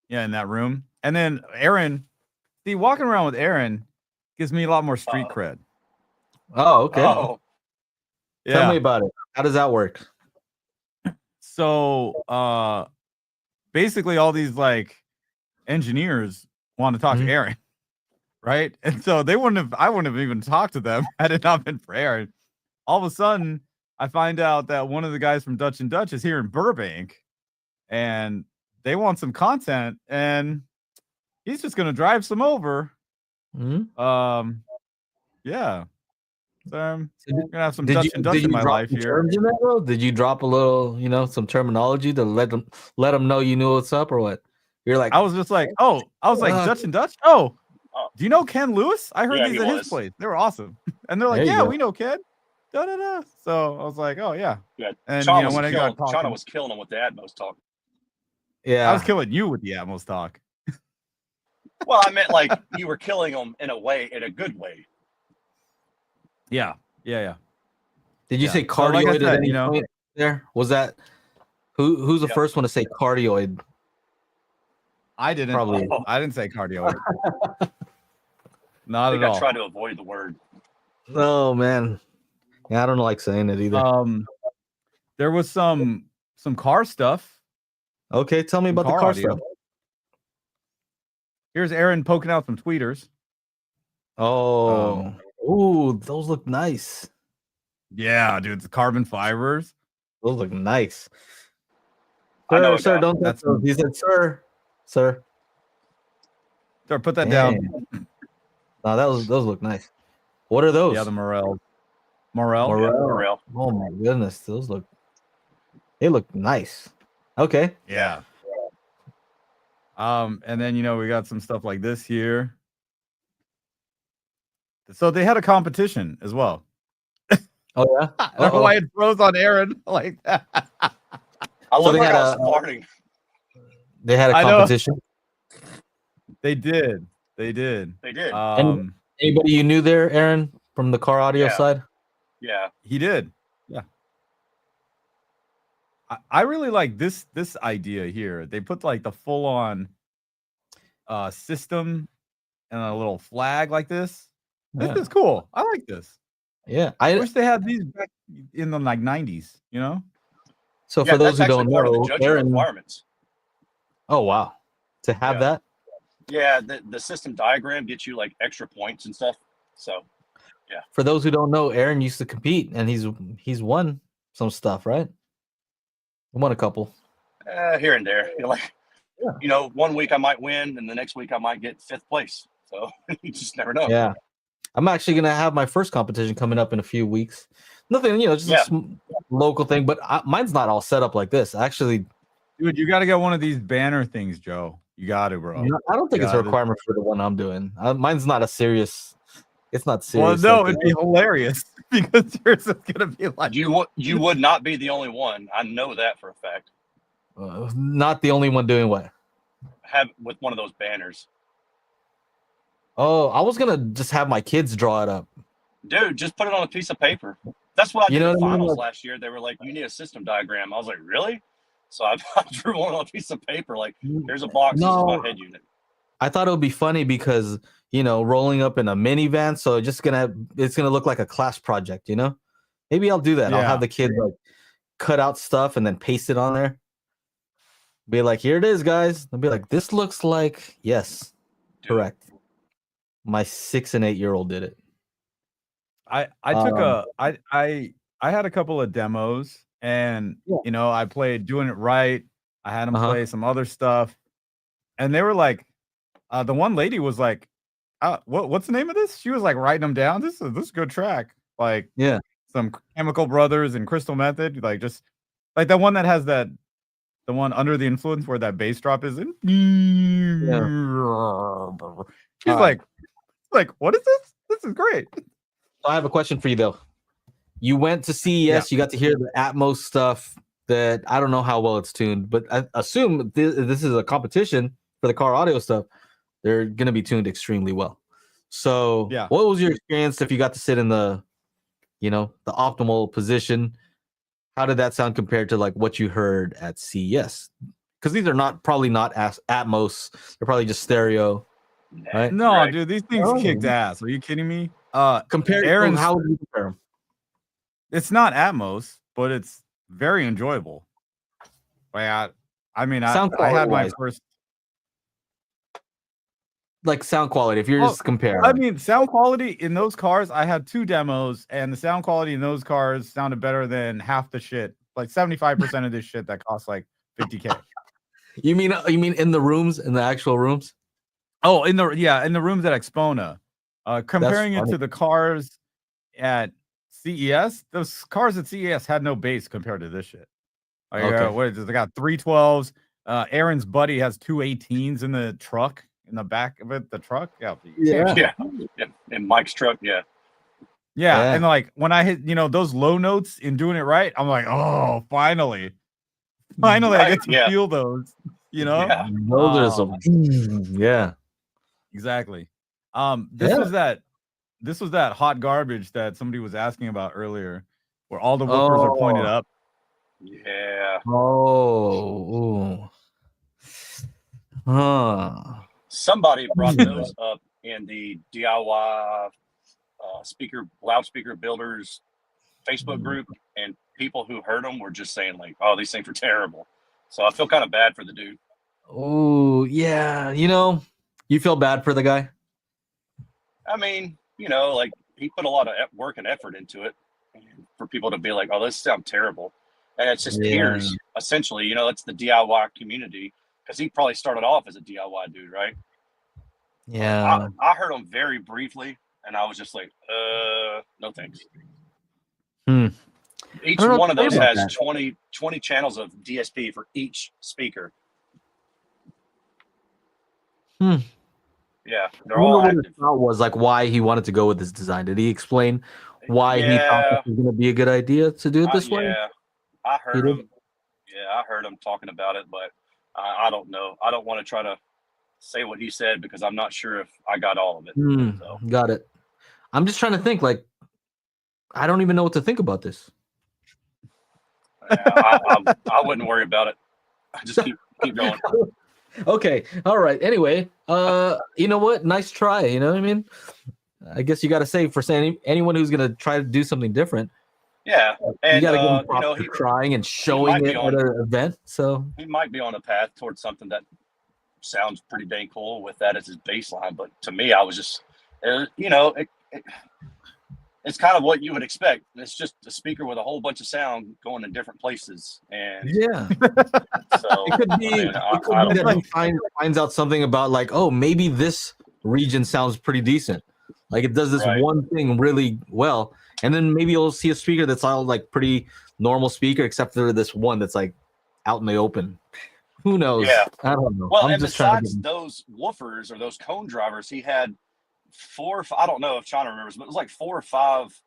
Yeah, in that room. And then Aaron, see, walking around with Aaron gives me a lot more street cred. Oh, okay. Oh, Tell me Yeah. about it. How does that work? So basically all these like engineers want to talk Mhm. to Aaron. Right. And so I wouldn't have even talked to them had it not been for Aaron. All of a sudden, I find out that one of the guys from Dutch and Dutch is here in Burbank and they want some content and he's just gonna drive some over. Mhm. Yeah. So I'm So gonna have some Did Dutch you and Dutch did in you my drop life some here. terms in that, bro? Did you drop a little, some terminology to let them know you knew what's up or what? You're like, I was just like, oh, I was like, Uh, Dutch and Dutch? Oh, Oh. do you know Ken Lewis? I heard Yeah, these he at his was. place. They were awesome. And they're like, There you yeah, go. we know Ken. Da, da, da. So I was like, oh yeah. yeah. And Shauna you know, was when I got killing. talking, Shauna was killing him with the Atmos talk. yeah. I was killing you with the Atmos talk. Well, I meant like you were killing him in a good way. Yeah. Yeah. Did you yeah. say So like I cardioid at said, any point there? Was that who's the Yep. first one to say cardioid? I didn't. Probably. Oh, I didn't say cardio. Not I at think I all. tried to avoid the word. Oh man. Yeah, I don't like saying it either. There was some car stuff. Okay, tell me some about the car audio. stuff. Here's Aaron poking out some tweeters. Oh, ooh, those look nice. Yeah, dude, the carbon fibers. Those look nice. I know Sir, a guy. don't touch That's- those. He said, sir. Sir, put that down. No, those look nice. What are those? Yeah, the Morel. Morel. Oh my goodness, they look nice. Okay. Yeah. And then we got some stuff like this here. So they had a competition as well. Oh yeah. I don't know why it froze on Aaron like that. I look they like had I was a- farting. They had a I know. competition. They did. They did. Anybody you knew there, Aaron, from the car audio Yeah. side? Yeah. He did. Yeah. I really like this idea here. They put like the full on system and a little flag like this. This Yeah. is cool. I like this. Yeah. I wish they had these back in the like 90s, So Yeah, for those that's who actually don't part of the know, judging Aaron. requirements. Oh wow. To have Yeah. that? Yeah, the system diagram gets you like extra points and stuff. So For those who don't know, Aaron used to compete and he's won some stuff, right? He won a couple. here and there, Yeah. 1 week I might win, and the next week I might get 5th place. So you just never know. Yeah. I'm actually gonna have my first competition coming up in a few weeks. Nothing, just Yeah. a local thing, but mine's not all set up like this. Actually, Dude, you got to get one of these banner things, Joe. You got to, bro. I don't think it's a Yeah, requirement for the one I'm doing. Mine's not serious. It's not Well, serious. no, like it'd be hilarious because yours is gonna be like You would not be the only one. I know that for a fact. not the only one doing what. Have with one of those banners, Oh, I was gonna just have my kids draw it up. dude. Just put it on a piece of paper. That's what I You did know in what I mean? finals Like- last year. They were like, "You need a system diagram." I was like, "Really?" So I drew one on a piece of paper. Like, here's a box. This is No. my head unit. I thought it would be funny because rolling up in a minivan, so it's gonna look like a class project. Maybe I'll do that. I'll Yeah. have the kids like cut out stuff and then paste it on there. Be like, here it is, guys. They'll be like, this looks like yes, Dude. correct. My 6 and 8 year old did it. I took I had a couple of demos and Yeah. I played Doing It Right. I had them Uh-huh. play some other stuff, and they were like, the one lady was like, what's the name of this? She was like writing them down. This is a good track. Like Yeah. some Chemical Brothers and Crystal Method, like just like that one that has that The one Under the Influence where that bass drop is in. He's like, what is this? This is great. I have a question for you though. You went to CES, you got to hear the Atmos stuff that I don't know how well it's tuned, but I assume this is a competition for the car audio stuff. They're going to be tuned extremely well. So what was your experience if you got to sit in the, the optimal position? How did that sound compared to like what you heard at CES? Because these are probably not Atmos. They're probably just stereo, right? No, dude, these things kicked ass. Are you kidding me? Compared Aaron's, how would you compare them? It's not Atmos, but it's very enjoyable. Like, I mean, I had my first. Like sound quality, if you're just comparing. I mean, sound quality in those cars, I had 2 demos, and the sound quality in those cars sounded better than half the shit. Like 75% of this shit that costs like $50K. You mean in the rooms, in the actual rooms? Oh, in the rooms at Axpona. Comparing it to the cars at CES, those cars at CES had no bass compared to this shit. Like, what is it? They got 312s. Aaron's buddy has 2 18s in the truck, in the back of it. The truck, in Mike's truck, yeah. And like when I hit, those low notes in doing it right, I'm like, oh, finally, I get to feel those. Those are some, exactly. This was that hot garbage that somebody was asking about earlier, where all the woofers are pointed up. Yeah. Oh. Somebody brought those up in the DIY loudspeaker builders Facebook group, and people who heard them were just saying like, "Oh, these things are terrible." So I feel kind of bad for the dude. Oh yeah, you feel bad for the guy. I mean, like he put a lot of work and effort into it, and for people to be like, "Oh, this sounds terrible," and it's just peers essentially. It's the DIY community, because he probably started off as a DIY dude, right? Yeah. I heard him very briefly, and I was just like, no thanks. Each one of those has 20 channels of DSP for each speaker. Yeah, they're all active. What was like why he wanted to go with this design? Did he explain why he thought this was going to be a good idea to do it this way? Yeah, I heard him. Yeah, I heard him talking about it, but I don't know. I don't want to try to say what he said because I'm not sure if I got all of it. So. Got it. I'm just trying to think. Like, I don't even know what to think about this. I wouldn't worry about it. I just keep going. Okay. All right. Anyway, you know what? Nice try. You know what I mean? I guess you got to say for saying anyone who's going to try to do something different. Yeah, and you got to give him props for trying and showing it at an event. So he might be on a path towards something that sounds pretty dang cool with that as his baseline. But to me, I was just, it's kind of what you would expect. It's just a speaker with a whole bunch of sound going in different places. And so it could be, that he finds out something about like, oh, maybe this region sounds pretty decent. Like it does this one thing really well. And then maybe you'll see a speaker that's all like pretty normal speaker, except for this one that's like out in the open. Who knows? Yeah. I don't know. Well, and besides those woofers or those cone drivers, he had 4, I don't know if China remembers, but it was like 4 or 5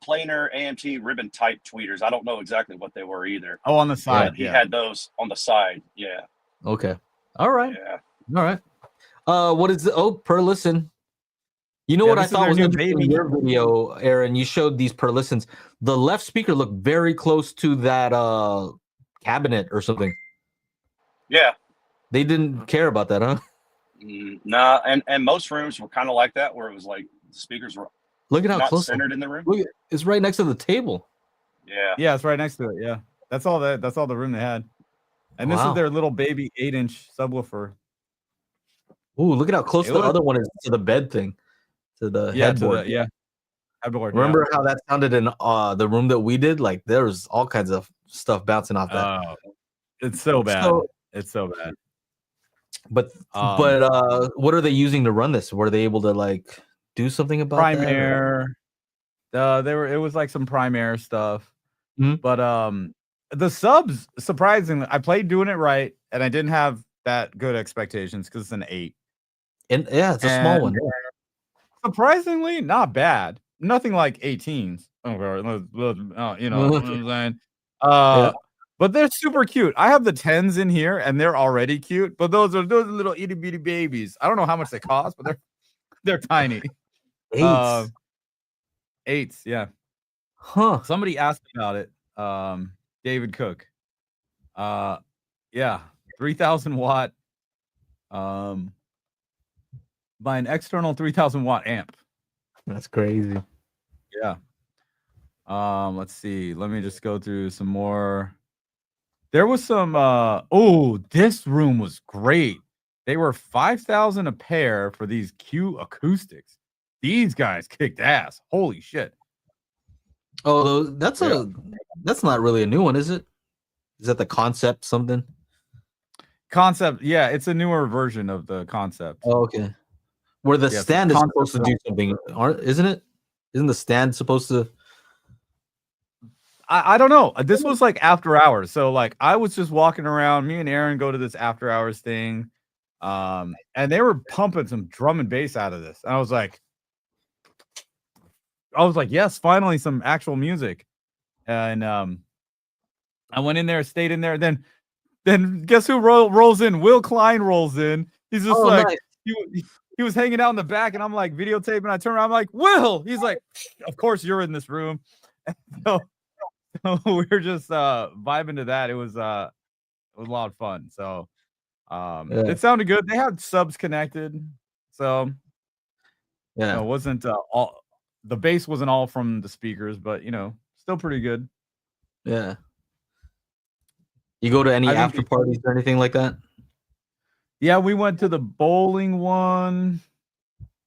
planar AMT ribbon type tweeters. I don't know exactly what they were either. Oh, on the side. He had those on the side. Yeah. Okay. All right. Yeah. All right. What is per listen? You know what I thought was interesting in your video, Aaron? You showed these per listens. The left speaker looked very close to that cabinet or something. Yeah. They didn't care about that, huh? Nah, and most rooms were kind of like that, where it was like the speakers were look at how close centered in the room. Look, it's right next to the table. Yeah. Yeah, it's right next to it. Yeah. That's all the room they had. And this is their little baby 8-inch subwoofer. Ooh, look at how close the other one is to the bed thing. To the headboard. Headboard. Remember how that sounded in the room that we did? Like there was all kinds of stuff bouncing off that. It's so bad. It's so bad. But what are they using to run this? Were they able to like do something about Primaire? It was like some Primaire stuff. Mm-hmm. But the subs, surprisingly, I played doing it right, and I didn't have that good expectations because it's an 8. And yeah, it's a small one. Yeah. Surprisingly, not bad. Nothing like 18s. You know what I'm saying? Yeah. But they're super cute. I have the 10s in here, and they're already cute. But those are little itty bitty babies. I don't know how much they cost, but they're tiny. 8s. 8s, yeah. Huh. Somebody asked about it. David Cook. Yeah, 3,000 watt. By an external 3,000 watt amp. That's crazy. Yeah. Let's see. Let me just go through some more. There was some this room was great. They were 5,000 a pair for these cute acoustics. These guys kicked ass. Holy shit. Oh, that's not really a new one, is it? Is that the concept something? Concept, yeah, it's a newer version of the concept. Oh, okay. Where the Yeah, stand is Concept supposed to do something, isn't it? Isn't the stand supposed to? I don't know. This was like after hours. So like I was just walking around. Me and Aaron go to this after hours thing. And they were pumping some drum and bass out of this. And I was like, yes, finally some actual music. And I went in there, stayed in there. Then guess who rolls in? Will Klein rolls in. He's just nice. He was hanging out in the back, and I'm like videotaping. I turn around, I'm like, Will. He's like, of course you're in this room. So we were just vibing to that. It was a lot of fun. So it sounded good. They had subs connected. So yeah, it wasn't all the bass wasn't all from the speakers, but still pretty good. Yeah. You go to any after parties or anything like that? Yeah, we went to the bowling one.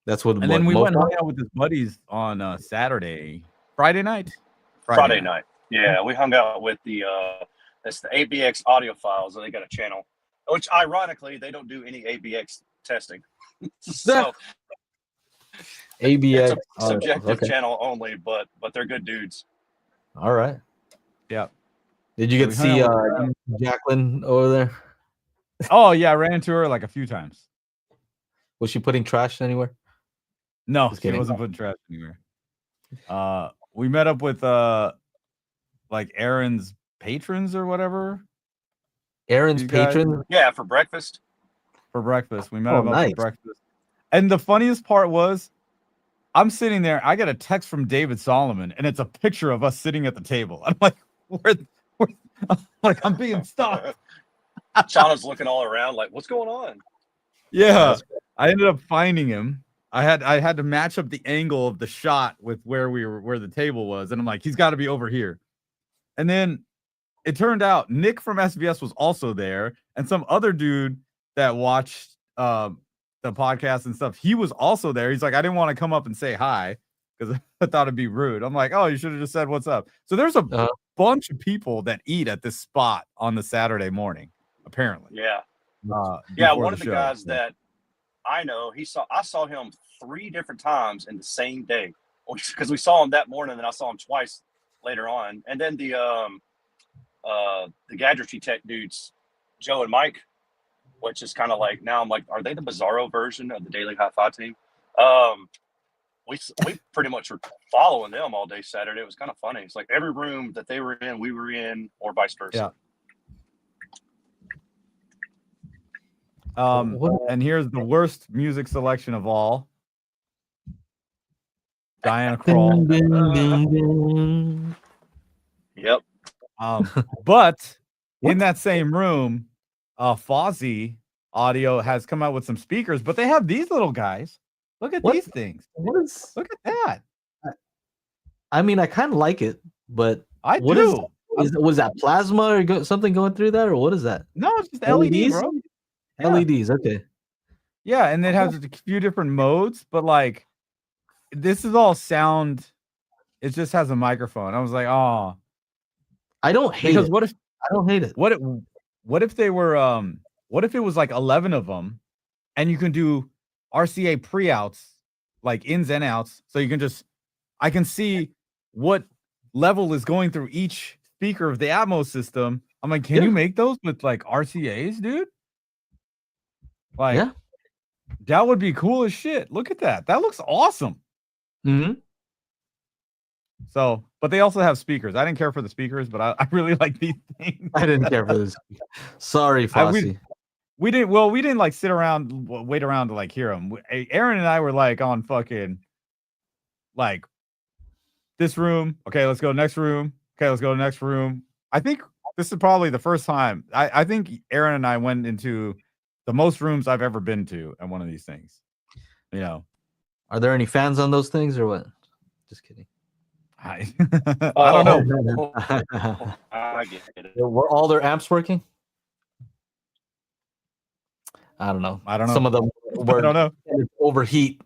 That's what. And then we went hung out with his buddies on Friday night. Friday night. Yeah, we hung out with it's the ABX Audiophiles, and they got a channel, which ironically they don't do any ABX testing. So ABX it's a subjective channel only, but they're good dudes. All right. Yeah. Did you get to see Jacqueline over there? Oh yeah, I ran into her like a few times. Was she putting trash anywhere? No, she wasn't putting trash anywhere. We met up with like Aaron's patrons or whatever. Aaron's patrons? Yeah, for breakfast. For breakfast. We met up for breakfast. And the funniest part was I'm sitting there, I got a text from David Solomon, and it's a picture of us sitting at the table. I'm like, I'm being stopped. Shauna's looking all around like, what's going on? Yeah. I ended up finding him. I had to match up the angle of the shot with where the table was, and I'm like, he's got to be over here. And then it turned out Nick from SBS was also there, and some other dude that watched the podcast and stuff. He was also there. He's like, I didn't want to come up and say hi because I thought it'd be rude. I'm like, oh, you should have just said what's up. So there's a bunch of people that eat at this spot on the Saturday morning, apparently. Yeah. One of the guys that I know, I saw him 3 different times in the same day, because we saw him that morning, and I saw him twice later on. And then the gadgetry tech dudes, Joe and Mike, which is kind of like, now I'm like, are they the Bizarro version of the Daily HiFi team? We pretty much were following them all day Saturday. It was kind of funny. It's like every room that they were in, we were in, or vice versa. Yeah. And here's the worst music selection of all. Diana Krall. Yep. But in that same room, Fozzy Audio has come out with some speakers, but they have these little guys. Look at these things. Look at that. I mean, I kind of like it, but I do. Was that plasma or something going through that, or what is that? No, it's just LEDs, bro. Yeah. LEDs, okay. Yeah, and it has a few different modes, but like this is all sound. It just has a microphone. I was like, oh, I don't hate it. I don't hate it. What if they were what if it was like 11 of them, and you can do RCA pre-outs, like ins and outs, so you can I can see what level is going through each speaker of the Atmos system. I'm like, can Yeah. you make those with like RCAs, dude? Like, Yeah. that would be cool as shit. Look at that. That looks awesome. Mm-hmm. So, but they also have speakers. I didn't care for the speakers, but I really like these things. I didn't care for this. Sorry, Fossey. We didn't like sit around, wait around to like hear them. Aaron and I were like on fucking like this room. Okay, let's go next room. Okay, let's go to next room. I think this is probably the first time. I think Aaron and I went into the most rooms I've ever been to at one of these things. You know, Are there any fans on those things or what? Just kidding. I don't know. I get it. Were all their amps working? I don't know. I don't know. Some of them were I don't know. overheat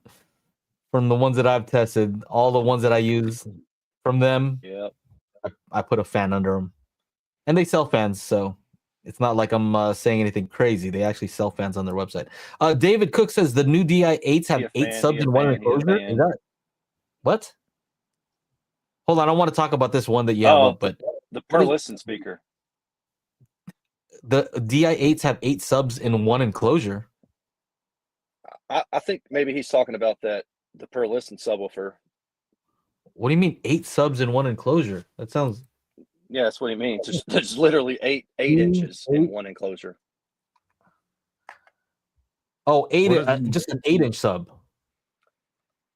from the ones that I've tested. All the ones that I use from them, Yep. I put a fan under them. And they sell fans, so it's not like I'm saying anything crazy. They actually sell fans on their website. David Cook says the new DI8s have 8 subs in one enclosure. Is that what? Hold on, I want to talk about this one that you have, but the per listen speaker. the DI8s have 8 subs in one enclosure. I think maybe he's talking about the per listen subwoofer. What do you mean 8 subs in one enclosure? That sounds. Yeah, that's what he means. There's literally 8 inches in one enclosure. Oh, 8 What does it just an 8-inch sub.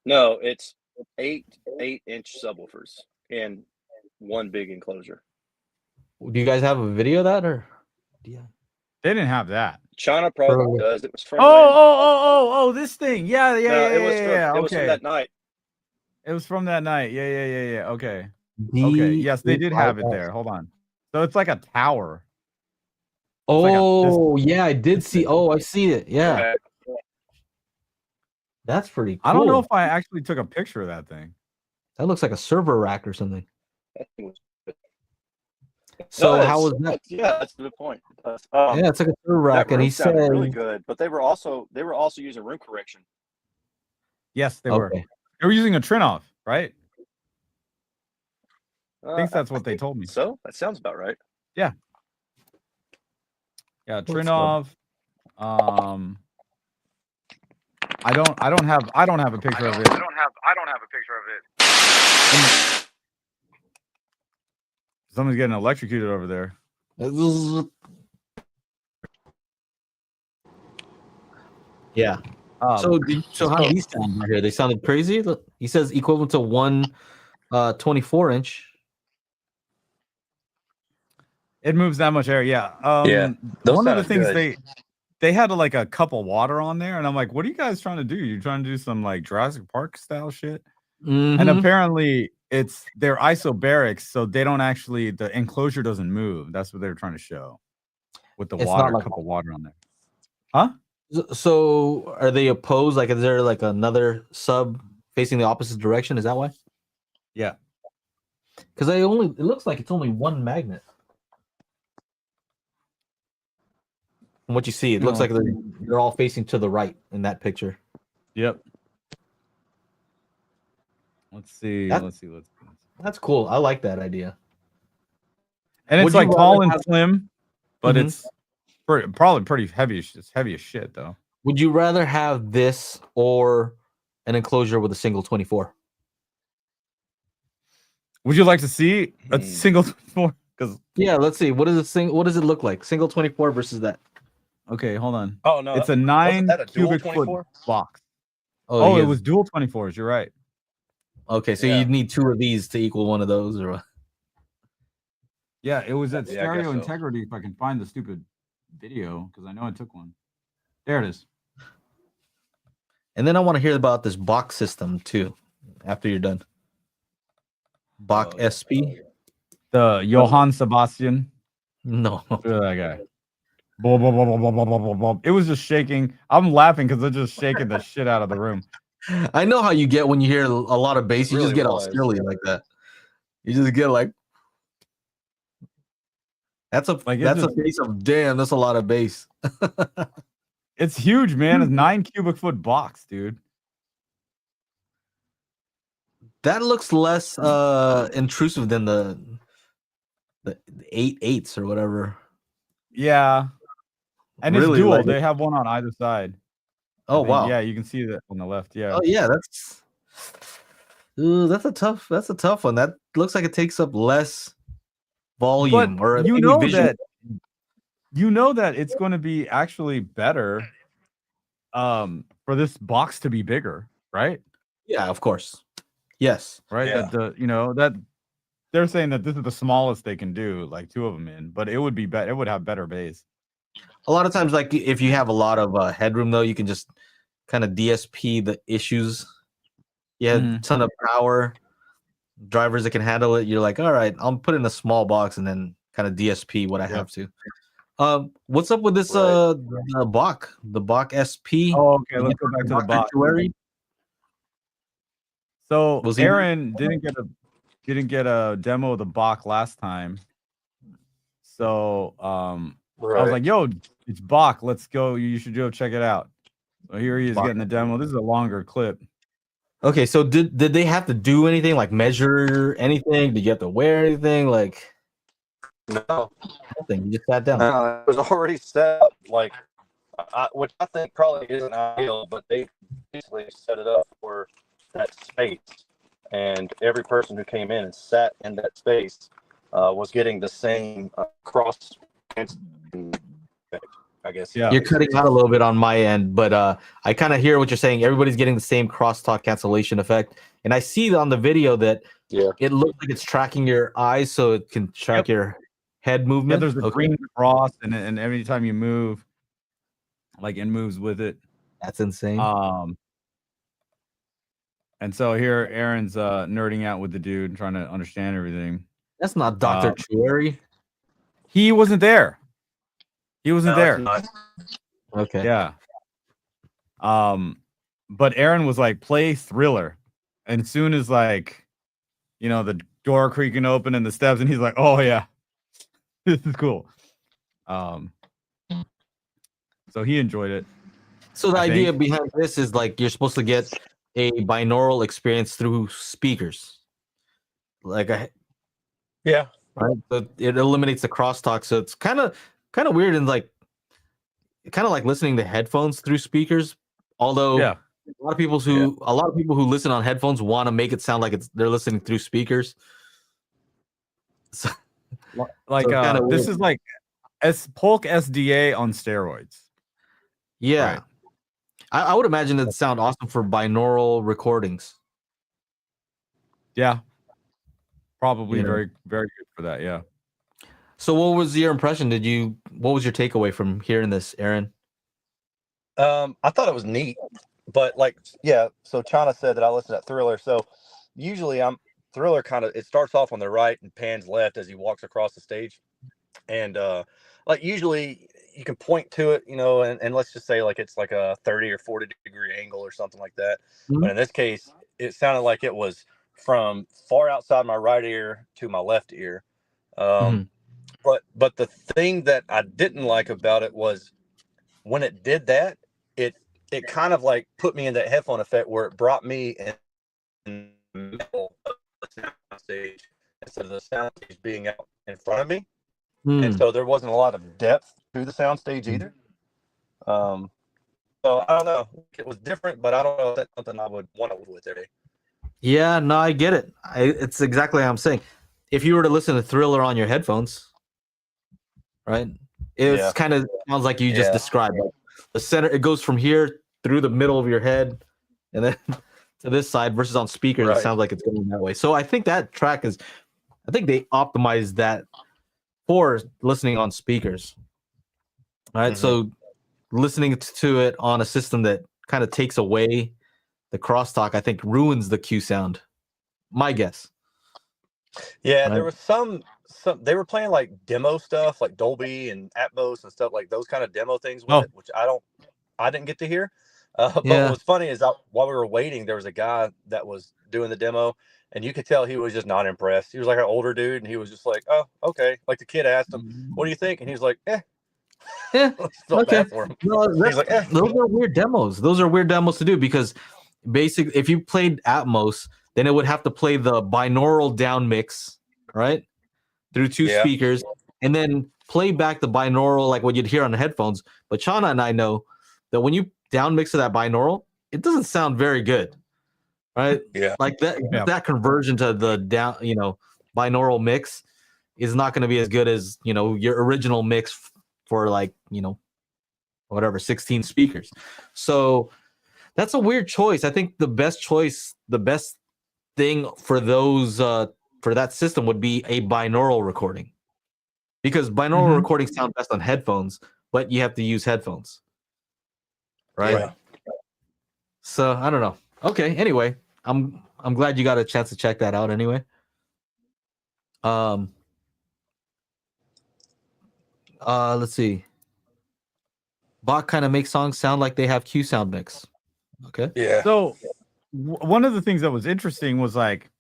No, it's 8 8-inch subwoofers in one big enclosure. Do you guys have a video of that or? Yeah. They didn't have that. China probably does. It was from This thing. Yeah. it was from Okay. that night. It was from that night. Yeah. Okay. Okay. Yes, they did have it there. Hold on. So it's like a tower. Oh, yeah, I did see. Oh, I see it. Yeah. Right. That's pretty cool. I don't know if I actually took a picture of that thing. That looks like a server rack or something. That thing was- So does. how was that? Yeah, that's a good point. It does. Yeah, it's like a server rack, that and room he sounded said really good, but they were also using room correction. Yes, they were. Okay. They were using a Trinoff, right? I I think that's what they told me. So that sounds about right. Yeah, Trinov. I don't have a picture of it. I don't have a picture of it. Someone's getting electrocuted over there. Yeah. So how do these sound right here? They sounded crazy. Look, he says equivalent to one 24-inch. It moves that much air. Yeah. Yeah, those One of the sounded things good. they had like a cup of water on there, and I'm like, what are you guys trying to do? You're trying to do some like Jurassic Park style shit? And Mhm. apparently they're isobarics, so they don't actually, the enclosure doesn't move. That's what they were trying to show with the It's water, not like- cup of water on there. Huh? So are they opposed? Like, is there like another sub facing the opposite direction? Is that why? Yeah. Because it looks like it's only one magnet. From what you see, it looks No. like they're all facing to the right in that picture. Yep. Let's see. That- Let's see. That's cool. I like that idea. And it's Would you like tall rather and have- slim, but Mhm. it's probably pretty heavy. It's heavy as shit though. Would you rather have this or an enclosure with a single 24? Would you like to see a Hmm. single 24? Because Yeah, let's see. What does it look like? Single 24 versus that. okay, hold on. Oh no, It's a 9 that a dual cubic foot 24? box. Oh, It was dual 24s. You're right. okay. So Yeah. you'd need 2 of these to equal one of those, or what? Yeah, it was at Yeah, I guess Stereo so. Integrity. If I can find the stupid video, because I know I took one. There it is. And then I want to hear about this box system too. After you're done, Bacch-SP. The Johann Sebastian. No, Look at that guy. Blah, blah, blah, blah, blah, blah, blah, blah. It was just shaking. I'm laughing because they're just shaking the shit out of the room. I know how you get when you hear a lot of bass. It You just really get all was. silly like that. You just get like. That's a Like, it that's just- a bass of damn. That's a lot of bass. It's huge, man. It's 9 cubic foot box, dude. That looks less intrusive than the the 8/8s or whatever. Yeah, and it's Really, dual. like- They have one on either side. I Oh think. wow. Yeah, you can see that on the left. Yeah. Oh yeah, that's that's a tough one. That looks like it takes up less volume But or you any know vision. that it's going to be actually better for this box to be bigger, right? Yeah, of course. Yes. Right. Yeah. That that they're saying that this is the smallest they can do, like 2 of them in, but it would be better. It would have better bass. A lot of times, like if you have a lot of headroom, though, you can just kind of DSP the issues. You have a ton of power drivers that can handle it. You're like, all right, I'll put in a small box and then kind of DSP what I have to. What's up with this the Bacch-SP? Oh, okay. Let's go back to the box. So Was he- Aaron didn't get a demo of the Bach last time. So I was like, yo, it's Bach. Let's go. You should go check it out. So here he is getting the demo. This is a longer clip. Okay, so did they have to do anything like measure anything? Did you have to wear anything? Like No, nothing. You just sat down. it was already set up, like, which I think probably isn't ideal, but they basically set it up for that space, and every person who came in and sat in that space was getting the same cross. I guess. Yeah. You're cutting out a little bit on my end, but I kind of hear what you're saying. Everybody's getting the same crosstalk cancellation effect, and I see on the video that it looks like it's tracking your eyes, so it can track your head Yeah, movement. there's a green cross, and every time you move, like it moves with it. That's insane. And so here Aaron's nerding out with the dude and trying to understand everything. That's not Dr. Chueri. He wasn't there. He wasn't there. Okay. Yeah. But Aaron was like, play Thriller. And as soon as like, the door creaking open and the steps, and he's like, oh yeah, this is cool. So he enjoyed it. So the I idea think. behind this is like you're supposed to get a binaural experience through speakers. Like Yeah. right? So it eliminates the crosstalk. So it's kind of weird and like kind of like listening to headphones through speakers. Although Yeah. a lot of people who listen on headphones want to make it sound like they're listening through speakers. So, Like kinda this weird. is like Polk SDA on steroids. yeah. Right. I would imagine it'd sound awesome for binaural recordings. Yeah. Probably You know. very, very good for that. Yeah. So what was your impression? What was your takeaway from hearing this, Aaron? I thought it was neat, but so Chana said that I listened to Thriller. So usually Thriller it starts off on the right and pans left as he walks across the stage. And usually you can point to it, and let's just say like it's like a 30 or 40 degree angle or something like that. Mhm. But in this case, it sounded like it was from far outside my right ear to my left ear. But the thing that I didn't like about it was when it did that, it kind of like put me in that headphone effect where it brought me in the middle of the sound stage instead of the sound stage being out in front of me. And so there wasn't a lot of depth to the sound stage either. So I don't know. It was different, but I don't know if that's something I would want to live with today. Yeah, no, I get it. It's exactly what I'm saying. If you were to listen to Thriller on your headphones, right? It's kind of sounds like you just described. Like the center, it goes from here through the middle of your head and then to this side versus on speakers. It sounds like it's going that way. So I think that track I think they optimized that for listening on speakers. All right. So listening to it on a system that kind of takes away the crosstalk, I think ruins the Q sound. My guess. Yeah, there was some they were playing like demo stuff like Dolby and Atmos and stuff like those kind of demo things with it, which I didn't get to hear. But what was funny is while we were waiting, there was a guy that was doing the demo, and you could tell he was just not impressed. He was like an older dude, and he was just like, "Oh, okay." Like the kid asked him, "What do you think?" And he was like, Yeah. Felt bad for him. No, He's like, those are weird demos. Those are weird demos to do because basically, if you played Atmos, then it would have to play the binaural down mix, right? through two Yeah. speakers and then play back the binaural like what you'd hear on the headphones. But Chana and I know that when you down mix to that binaural, it doesn't sound very good, right? Yeah. Like that Yeah. that conversion to the down, binaural mix is not going to be as good as your original mix for like whatever 16 speakers. So that's a weird choice. I think the best thing for those for that system would be a binaural recording, because binaural recordings sound best on headphones, but you have to use headphones, right? Yeah. So I don't know. Okay, anyway, I'm glad you got a chance to check that out anyway. Let's see. Bach kind of makes songs sound like they have Q sound mix. Okay. Yeah. So one of the things that was interesting was like,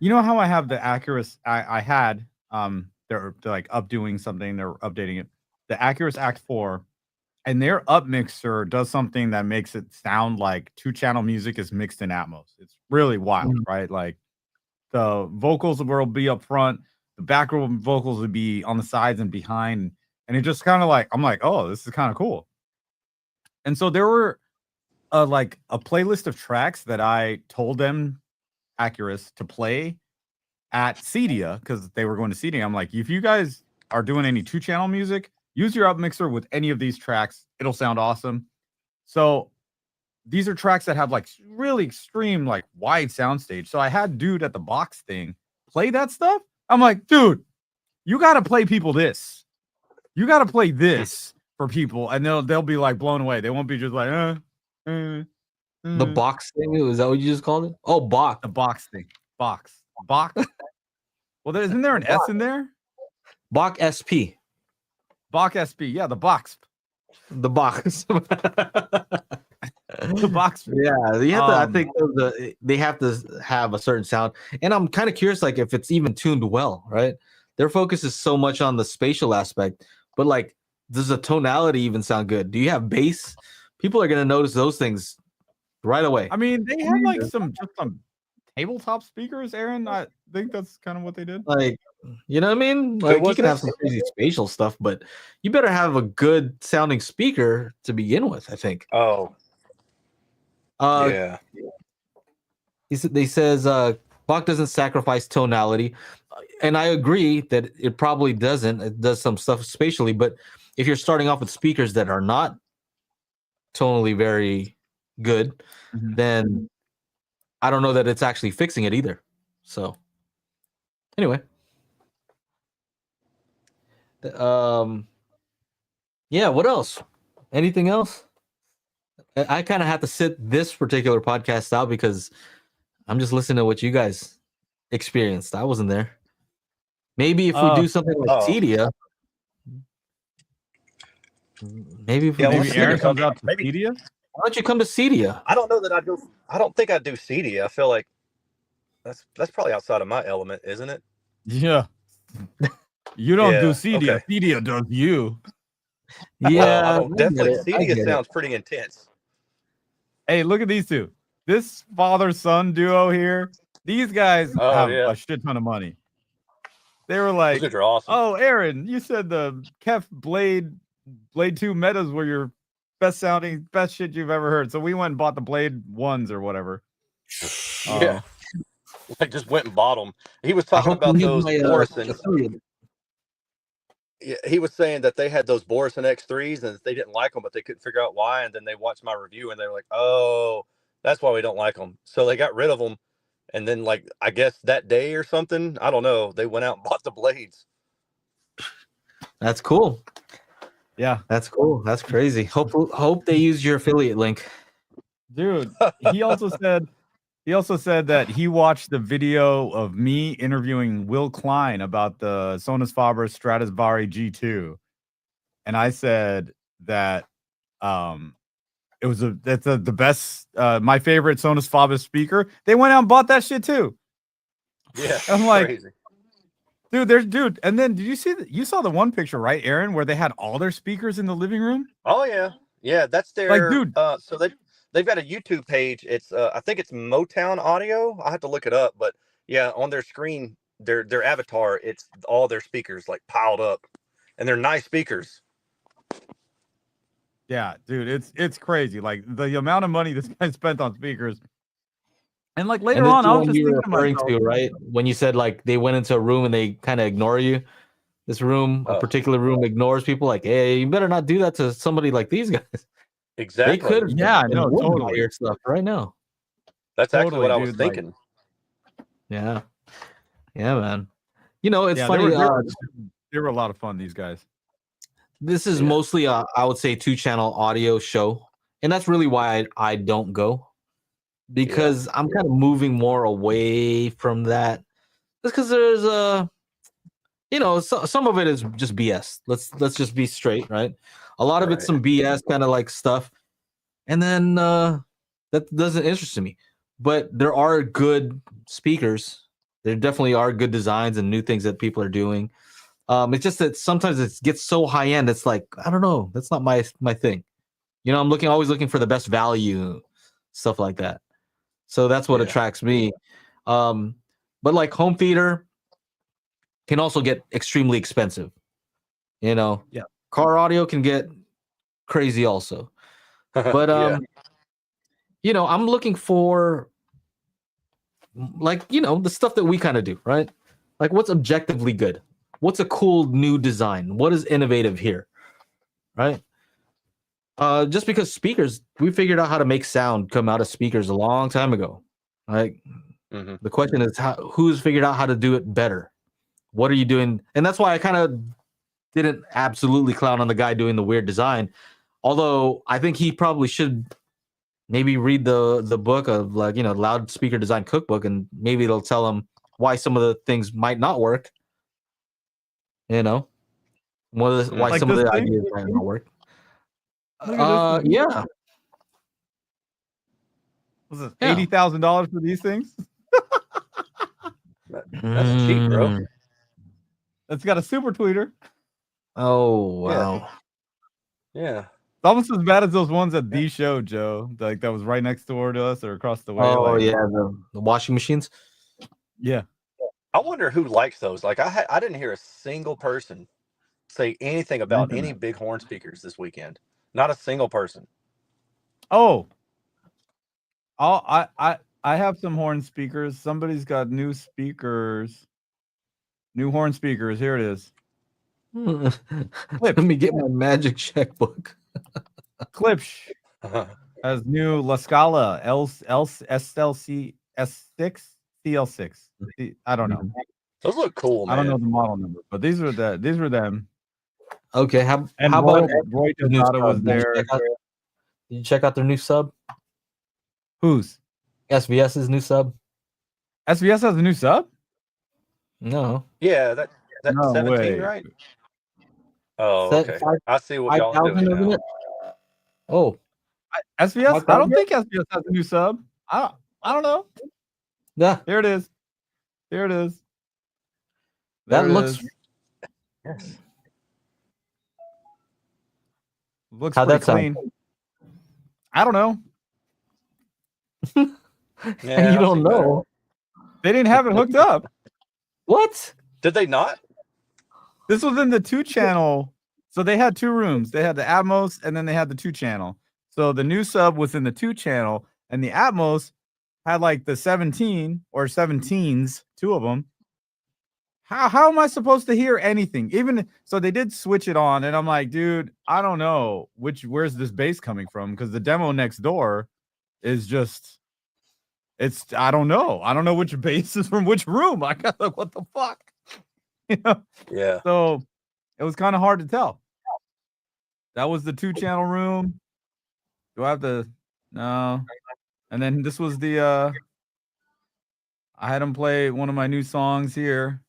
how I have the Acurus, I had they're like updoing something, they're updating it, the Acurus Act 4, and their up mixer does something that makes it sound like 2-channel music is mixed in Atmos. It's really wild, right? Like the vocals will be up front, the background vocals would be on the sides and behind, and it just kind of like, I'm like, oh, this is kind of cool. And so there were like a playlist of tracks that I told them, Acurus, to play at Cedia, because they were going to Cedia. I'm like, if you guys are doing any 2-channel music, use your up mixer with any of these tracks. It'll sound awesome. So these are tracks that have like really extreme, like wide soundstage. So I had dude at the box thing play that stuff. I'm like, dude, you got to play people this. You got to play this for people, and they'll be like blown away. They won't be just like, The box thing, is that what you just called it? Oh, Bach. the box thing. Box. Well, isn't there an S in there? Bacch-SP. Bacch-SP. Yeah, the box. The box. The box. Yeah, you have to, I think they have to have a certain sound. And I'm kind of curious, like, if it's even tuned well, right? Their focus is so much on the spatial aspect, but like, does the tonality even sound good? Do you have bass? People are going to notice those things right away. I mean, they have like some tabletop speakers, Aaron. I think that's kind of what they did. Like, you know what I mean? Like, you can have some crazy spatial stuff, but you better have a good sounding speaker to begin with, I think. Oh. Yeah. They says Bach doesn't sacrifice tonality, and I agree that it probably doesn't. It does some stuff spatially, but if you're starting off with speakers that are not tonally very good, then I don't know that it's actually fixing it either. So anyway, yeah, what else? Anything else? I kind of have to sit this particular podcast out because I'm just listening to what you guys experienced. I wasn't there. Maybe if we do something like Cedia, maybe Aaron comes out to Cedia. Why don't you come to Cedia? I don't know that I'd go. I don't think I'd do Cedia. I feel like that's probably outside of my element, isn't it? Yeah. You don't do Cedia. Okay. Cedia does you. Yeah, definitely. Cedia sounds pretty intense. Hey, look at these two. This father-son duo here. These guys have a shit ton of money. They were like, those are awesome. Oh, Aaron, you said the Kef Blade 2 metas were your best shit you've ever heard. So we went and bought the Blade 1s or whatever. Yeah. I just went and bought them. He was talking about those Borisons. Yeah, he was saying that they had those Borison X3s and they didn't like them, but they couldn't figure out why. And then they watched my review and they were like, oh, that's why we don't like them. So they got rid of them. And then, like, I guess that day or something, I don't know, they went out and bought the Blades. That's cool. Yeah, that's cool. That's crazy. Hope they use your affiliate link. Dude, he also said that he watched the video of me interviewing Will Klein about the Sonus Faber Stradivari G2, and I said that that's the best, my favorite Sonus Faber speaker. They went out and bought that shit too. Yeah, I'm like, crazy. Dude. And then did you see that? You saw the one picture, right, Aaron, where they had all their speakers in the living room? Oh yeah, that's their like, dude. So they've got a YouTube page. It's I think it's Motown Audio. I have to look it up, but yeah, on their screen their avatar, it's all their speakers like piled up, and they're nice speakers. Yeah, dude, it's crazy. Like the amount of money this guy spent on speakers. And like later And this on, is I was what just you were thinking to referring myself, to, right? When you said like they went into a room and they kind of ignore you. This room, a particular room, ignores people. Like, hey, you better not do that to somebody like these guys. They Exactly. could, yeah, no, buy totally, your stuff right now. That's actually what I was dude, like, thinking. Yeah, yeah, man. You know, it's yeah, funny. they were a lot of fun. These guys. This is mostly, I would say, 2-channel audio show, and that's really why I don't go, because I'm kind of moving more away from that. Just because there's you know, some of it is just BS. Let's just be straight, right? A lot of it's some BS kind of like stuff, and then that doesn't interest me. But there are good speakers. There definitely are good designs and new things that people are doing. It's just that sometimes it gets so high end. It's like, I don't know. That's not my thing. You know, I'm always looking for the best value, stuff like that. So that's what attracts me. But like home theater can also get extremely expensive. You know, car audio can get crazy also. But you know, I'm looking for like, you know, the stuff that we kind of do, right? Like what's objectively good? What's a cool new design? What is innovative here? Right? Just because speakers, we figured out how to make sound come out of speakers a long time ago. Like the question is who's figured out how to do it better? What are you doing? And that's why I kind of didn't absolutely clown on the guy doing the weird design. Although I think he probably should maybe read the book of, like, you know, loudspeaker design cookbook, and maybe it'll tell him why some of the things might not work. You know, why Like some of this the thing? ideas might not work. Look at this thing. Yeah. Was it $80,000 for these things? That's cheap, bro. It's got a super tweeter. Oh wow. Yeah. It's almost as bad as those ones at the show, Joe. Like that was right next door to us or across the way. Oh like, yeah, the washing machines. Yeah. I wonder who likes those. Like I didn't hear a single person say anything about any big horn speakers this weekend. Not a single person. Oh, I have some horn speakers. Somebody's got new speakers. New horn speakers. Here it is. Let me get my magic checkbook. Klipsch has new La Scala SLC S6 CL6. I don't know. Those look cool, man. I don't know the model number, but these were them. Okay, how Roy about Dosada was there. Did you check out their new sub? Whose? SVS's new sub. SVS has a new sub? No. Yeah, that No 17, way. right? Oh, Set okay. 5 I see what y'all are doing isn't now. it? Oh, SVS? I don't think SVS has a new sub. I don't know. yeah. Here it is. Here it is. That There it looks. is. Looks How'd pretty that sound? clean. I don't know. Yeah, You don't know. They didn't have it hooked up. What? Did they not? This was in the 2-channel. So they had 2 rooms. They had the Atmos and then they had the 2-channel. So the new sub was in the 2-channel, and the Atmos had like the 17 or 17s, 2 of them. How am I supposed to hear anything? Even so, they did switch it on, and I'm like, dude, I don't know where's this bass coming from, because the demo next door is just, I don't know. I don't know which bass is from which room. I got like, what the fuck? You know? Yeah. So it was kind of hard to tell. That was the 2-channel room. Do I have to? No. And then this was the I had him play one of my new songs here.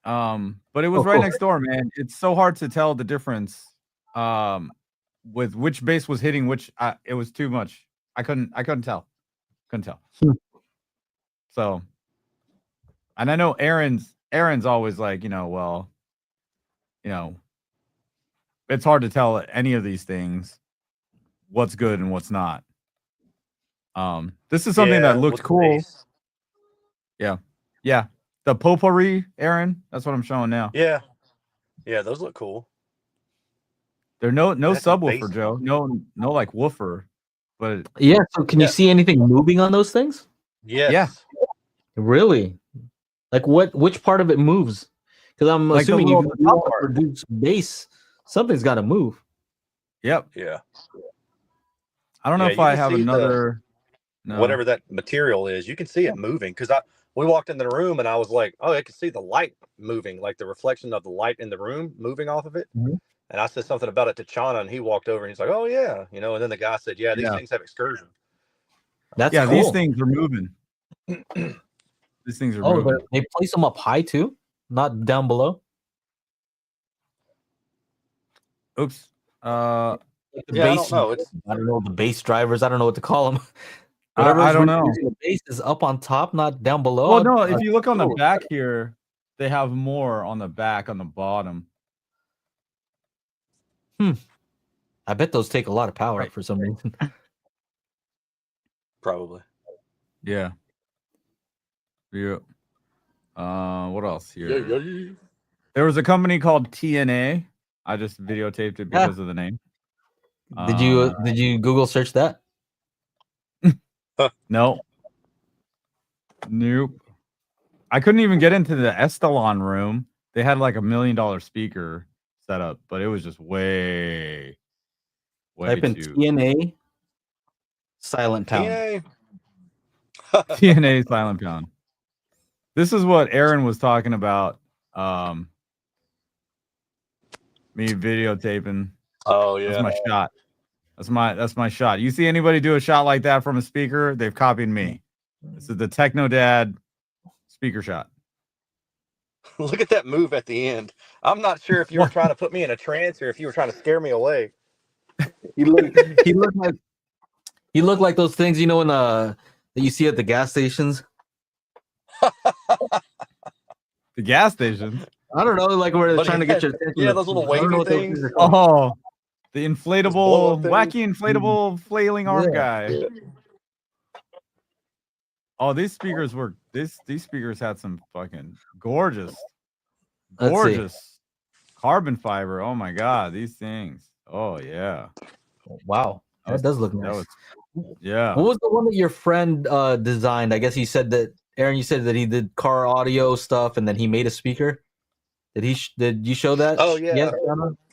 But it was right next door, man. It's so hard to tell the difference with which bass was hitting which. It was too much. I couldn't tell. So, and I know Aaron's always like, well, it's hard to tell any of these things what's good and what's not. This is something that looked cool. Bass. Yeah. the potpourri, Aaron. That's what I'm showing now. Yeah. Yeah, those look cool. They're no That's some subwoofer, bass. Joe. No like woofer. But Yeah. So can you see anything moving on those things? Yes. Yeah. Really? Like which part of it moves? Because I'm Like the assuming little- you the top want to part. produce bass. Something's got to move. Yep. Yeah. I don't know Yeah, if you I can have see another. No. Whatever that material is, you can see it moving. Because we walked into the room and I was like, oh, I can see the light moving, like the reflection of the light in the room moving off of it. Mhm. And I said something about it to Chana, and he walked over and he's like, oh yeah, you know. And then the guy said, yeah, these Yeah. things have excursion. That's Yeah, cool. these things are moving. These things are moving. They place them up high too, not down below. Oops. Like the Yeah, I bass, don't know. It's I don't know the bass drivers. I don't know what to call them. I don't know. The bass is up on top, not down below. Well, no, if you look on the back here, they have more on the back on the bottom. I bet those take a lot of power Right. for some reason. probably. Yeah. Yeah. What else here? There was a company called TNA. I just videotaped it because of the name. Did you Google search that? No. Nope. I couldn't even get into the Estalon room. They had like $1 million speaker set up, but it was just way Type in too TNA silent pound. TNA. TNA silent pound. This is what Aaron was talking about. Me videotaping. Oh yeah. That's my shot. That's my shot. You see anybody do a shot like that from a speaker? They've copied me. This is the Techno Dad speaker shot. Look at that move at the end. I'm not sure if you were trying to put me in a trance or if you were trying to scare me away. He looked like those things, you know, that you see at the gas stations. The gas station. I don't know, like where they're But trying to get your attention. yeah, those little I don't know wavy what those things. are called. Oh, the inflatable, blow-up thing. wacky inflatable flailing arm Yeah. guy. Yeah. Oh, these speakers were these speakers had some fucking gorgeous Let's see. carbon fiber. Oh my god, these things. Oh yeah. Wow, that does look nice. Yeah. What was the one that your friend designed? I guess he said that Aaron. You said that he did car audio stuff, and then he made a speaker. Did you show that? Oh yeah. Yet,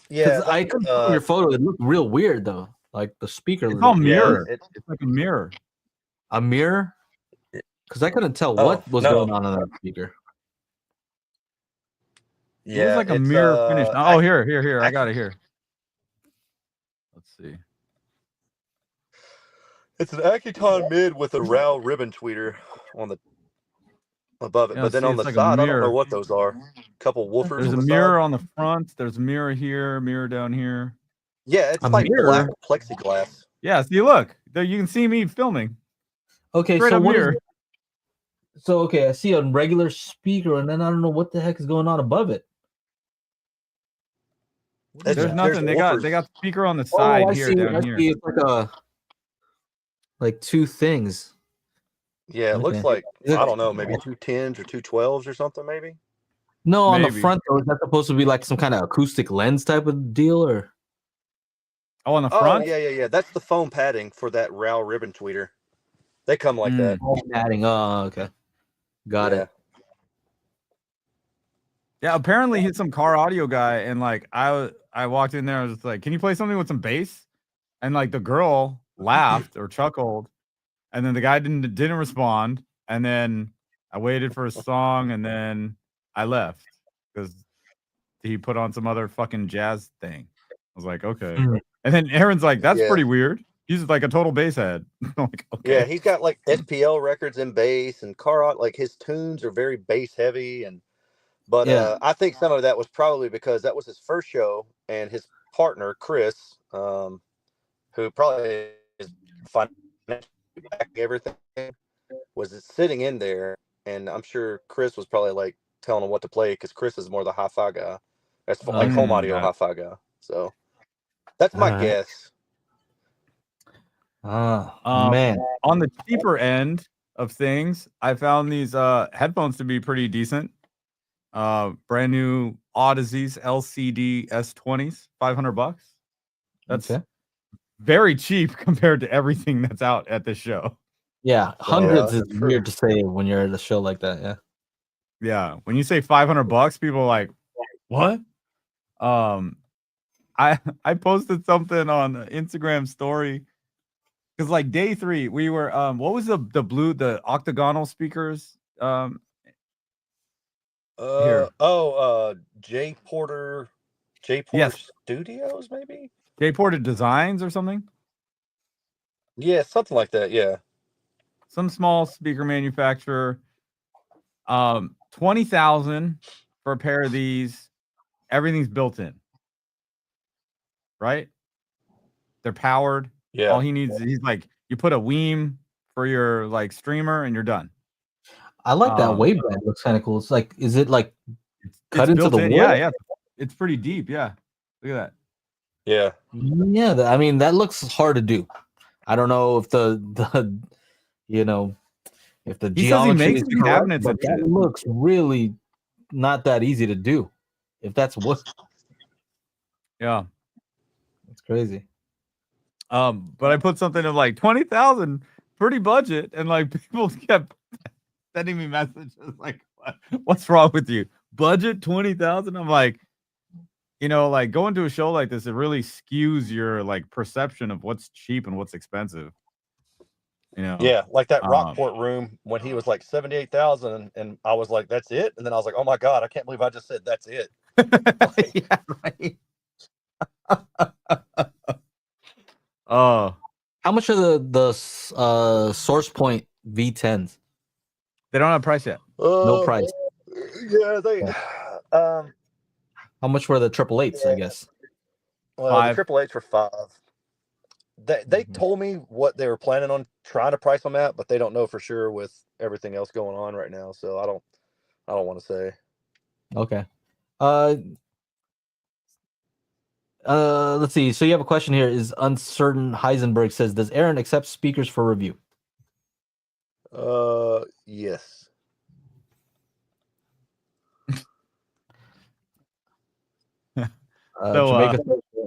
Yeah. I couldn't see your photo. It looked real weird though. Like the speaker. It's all mirror. Yeah, It's like a mirror. A mirror? Because I couldn't tell Oh, what was no. going on in that speaker. It was like a mirror finish. Oh, here. I got it here. Let's see. It's an Accuton mid with a RAL ribbon tweeter on the above it, Yeah, but then see, on the it's like a side, I don't mirror. know what those are. Couple woofers. There's on a the mirror side. on the front. There's a mirror here, mirror down here. Yeah, it's A like mirror? black plexiglass. Yeah, see, look. There you can see me filming. Okay, Straight so up what is mirror. it? So okay, I see a regular speaker, and then I don't know what the heck is going on above it. It's- There's nothing. They woofers. got speaker on the Oh, side I here, see. down I here. see. It's like two things. Yeah, it looks Okay. like, Is it- I don't know, maybe 210s or 212s or something, maybe. No, on the Maybe. front though, is that supposed to be like some kind of acoustic lens type of deal, or? Oh, on the Oh, front? yeah. That's the foam padding for that RAL ribbon tweeter. They come like that. Oh, padding. Oh, okay. Got Yeah. it. Yeah, apparently he's some car audio guy, and like I walked in there, I was just like, "Can you play something with some bass?" And like the girl laughed or chuckled, and then the guy didn't respond, and then I waited for a song, and then I left because he put on some other fucking jazz thing. I was like, okay, Mhm. and then Aaron's like, "That's Yeah. pretty weird." He's like a total bass head. I'm like, okay. Yeah, he's got like SPL records in bass and like his tunes are very bass heavy but Yeah. I think some of that was probably because that was his first show and his partner Chris, who probably is financially backing everything, was sitting in there, and I'm sure Chris was probably like telling him what to play because Chris is more the hi-fi guy. That's like home audio got it. hi-fi guy. So that's my Alright. guess. Ah, Um, man. On the cheaper end, of things, I found these headphones to be pretty decent. Brand new Oddities LCD S20s, $500. That's Okay. very cheap compared to everything that's out at the show. Yeah, hundreds Yeah, is true. weird to say when you're at a show like that. Yeah. Yeah, when you say $500, people are like, "What?" I posted something on Instagram story because like day 3 we were what was the octagonal speakers here? J Porter Yes, Studios, maybe. Jay Porter Designs or something. Yeah, something like that. Yeah. Some small speaker manufacturer. 20,000 for a pair of these. Everything's built in. Right? They're powered. Yeah. All he needs, he's like, you put a Weem for your like streamer and you're done. I like that waveband. Looks kind of cool. It's like, is it like cut into built the in. wood? Yeah. It's pretty deep. Yeah. Look at that. Yeah. Yeah. I mean, that looks hard to do. I don't know if the you know, if the He says he geometry makes is the correct, cabinets but and that shit. looks really not that easy to do. If that's what, Yeah. it's crazy. But I put something of like 20,000, pretty budget, and like people kept sending me messages like, "What's wrong with you? Budget 20,000?" I'm like, like going to a show like this, it really skews your like perception of what's cheap and what's expensive. Yeah, like that Rockport room when he was like 78,000, and I was like, "That's it," and then I was like, "Oh my god, I can't believe I just said that's it." Yeah, right. Oh, How much are the Source Point V10s? they don't have a price yet. No price. Yeah, they. How much were the 888s? I guess. Well, 5. the Triple H for 5. They told me what they were planning on trying to price them at, but they don't know for sure with everything else going on right now. So I don't want to say. Okay. Let's see. So you have a question here. Is Uncertain Heisenberg says, does Aaron accept speakers for review? Yes. Jamaica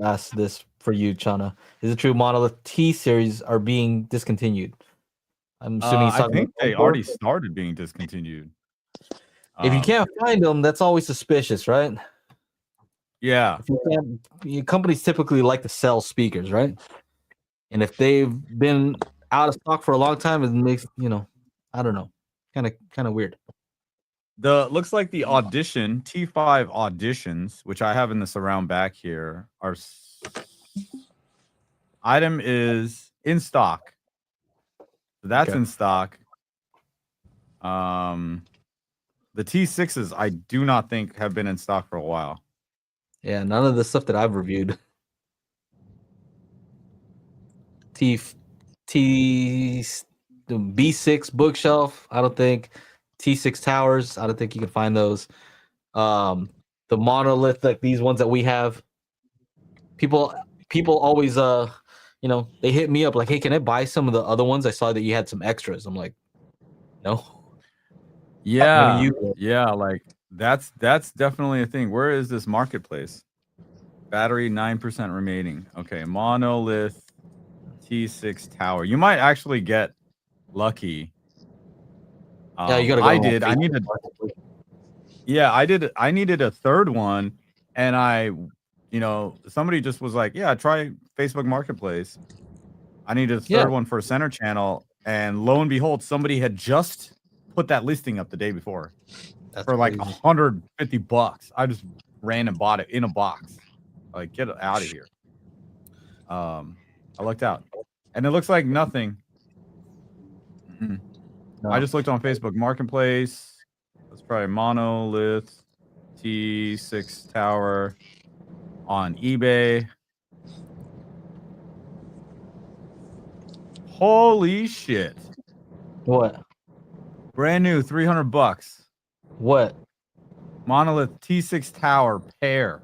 asked this for you, Chana. Is it true Monolith T series are being discontinued? I'm assuming he's I talking think about they already started being discontinued. If you can't find them, that's always suspicious, right? Yeah. If you can't, companies typically like to sell speakers, right? And if they've been out of stock for a long time, it makes, I don't know, kind of weird. Looks like the Audition T5 Auditions, which I have in the surround back here, are item is in stock. So that's in stock. The T6s I do not think have been in stock for a while. Yeah, none of the stuff that I've reviewed. The B6 bookshelf, I don't think. T6 towers, I don't think you can find those. The monolith, like these ones that we have. People always they hit me up like, hey, can I buy some of the other ones? I saw that you had some extras. I'm like, no. Yeah. Yeah, like that's definitely a thing. Where is this marketplace? Battery 9% remaining. Okay, monolith T6 tower. You might actually get lucky. Yeah, you gotta go. I did. I needed. Yeah, I did. I needed a third one, and somebody just was like, "Yeah, try Facebook Marketplace." I needed a third one for a center channel, and lo and behold, somebody had just put that listing up the day before for like $150. I just ran and bought it in a box. Like, get out of here. I looked out, and it looks like nothing. No. I just looked on Facebook Marketplace. Let's try monolith T6 tower on eBay. Holy shit! What? Brand new, $300. What? Monolith T6 tower pair.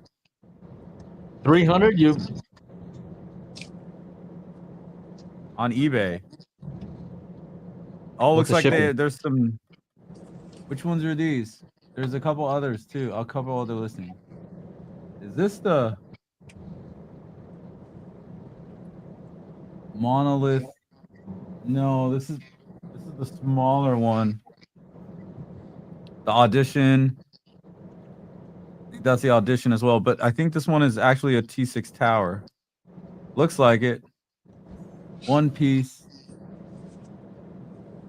300? You on eBay. Oh, What's looks the like shipping? there's some. Which ones are these? There's a couple others too. A couple other listening. Is this the monolith? No, this is the smaller one. The audition. I think that's the audition as well, but I think this one is actually a T6 tower. Looks like it. One piece.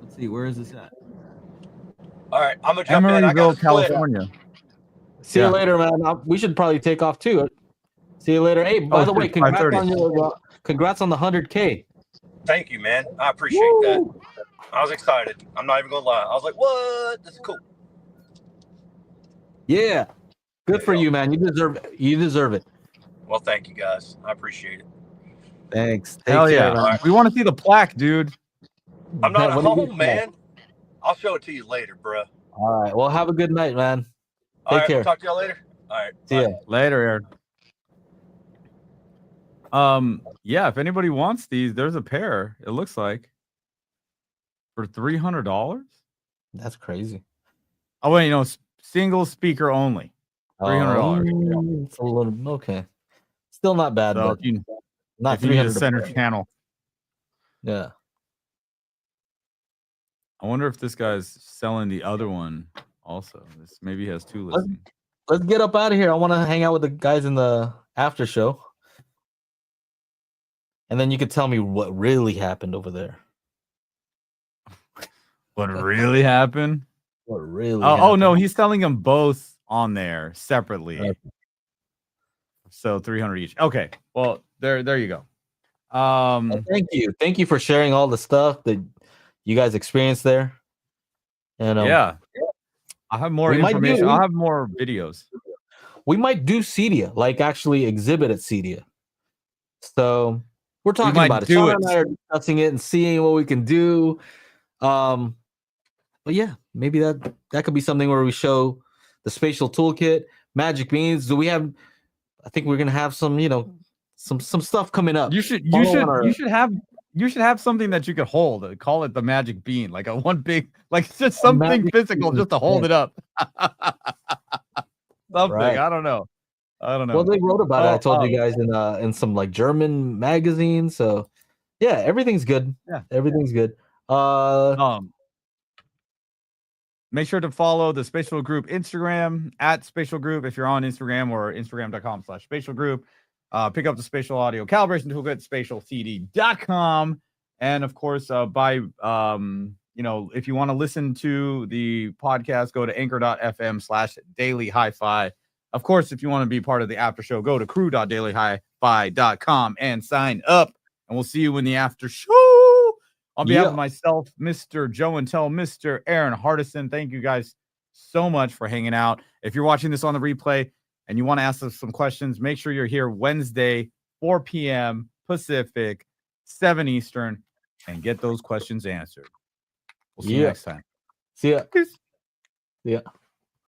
Let's see, where is this at? All right, I'm gonna jump in. I got Emeryville, to split. California. See you Yeah. later, man. We should probably take off too. See you later. Hey, by Oh, the way, shit, congrats 5:30. on your congrats on the 100K. Thank you, man. I appreciate that. I was excited. I'm not even gonna lie. I was like, "What? This is cool." Yeah, good for you, man. You deserve it. You deserve it. Well, thank you guys. I appreciate it. Thanks. Take Hell care, yeah. man. We want to see the plaque, dude. I'm not When at do you home, get back? man. I'll show it to you later, bro. All right. Well, have a good night, man. All Take right, care. we'll talk to y'all later. All right. See bye. ya. Later, Aaron. Yeah, if anybody wants these, there's a pair, it looks like. For $300? That's crazy. Oh wait, single speaker only. $300. Oh, it's a little okay. Still not bad, So but not if you need a 300. center channel. Yeah. I wonder if this guy's selling the other one also. This maybe has two listings. Let's get up out of here. I want to hang out with the guys in the after show. And then you could tell me what really happened over there. What really happened? What really Oh no, happened. he's selling them both on there separately. Okay. So 300 each. Okay. Well, there you go. Well, thank you. Thank you for sharing all the stuff that you guys experienced there. And yeah. I have more we might information. do- I'll have more videos. we might do CEDIA, like actually exhibit at CEDIA. So we're talking might about it. do Sean it. and I are discussing it and seeing what we can do. But yeah, maybe that could be something where we show the spatial toolkit, magic beans. Do we have? I think we're gonna have some, some stuff coming up. You should have something that you could hold. Call it the magic bean, like a one big, like just something magic physical, bean, just to hold yeah. it up. Something. Right. I don't know. Well, they wrote about it. I told you guys in some like German magazines. So yeah, everything's good. Yeah, everything's good. Make sure to follow the Spatial Group Instagram at Spatial Group if you're on Instagram, or Instagram.com/Spatial Group. Pick up the Spatial Audio Calibration Toolkit, SpatialCD.com, and of course, if you want to listen to the podcast, go to anchor.fm/Daily HiFi. Of course, if you want to be part of the after show, go to crew.dailyhifi.com and sign up. And we'll see you in the after show. On behalf of myself, Mr. Joe and Tell, Mr. Aaron Hardison, thank you guys so much for hanging out. If you're watching this on the replay and you want to ask us some questions, make sure you're here Wednesday, 4 p.m. Pacific, 7 Eastern, and get those questions answered. We'll see you next time. See ya. Peace. See ya.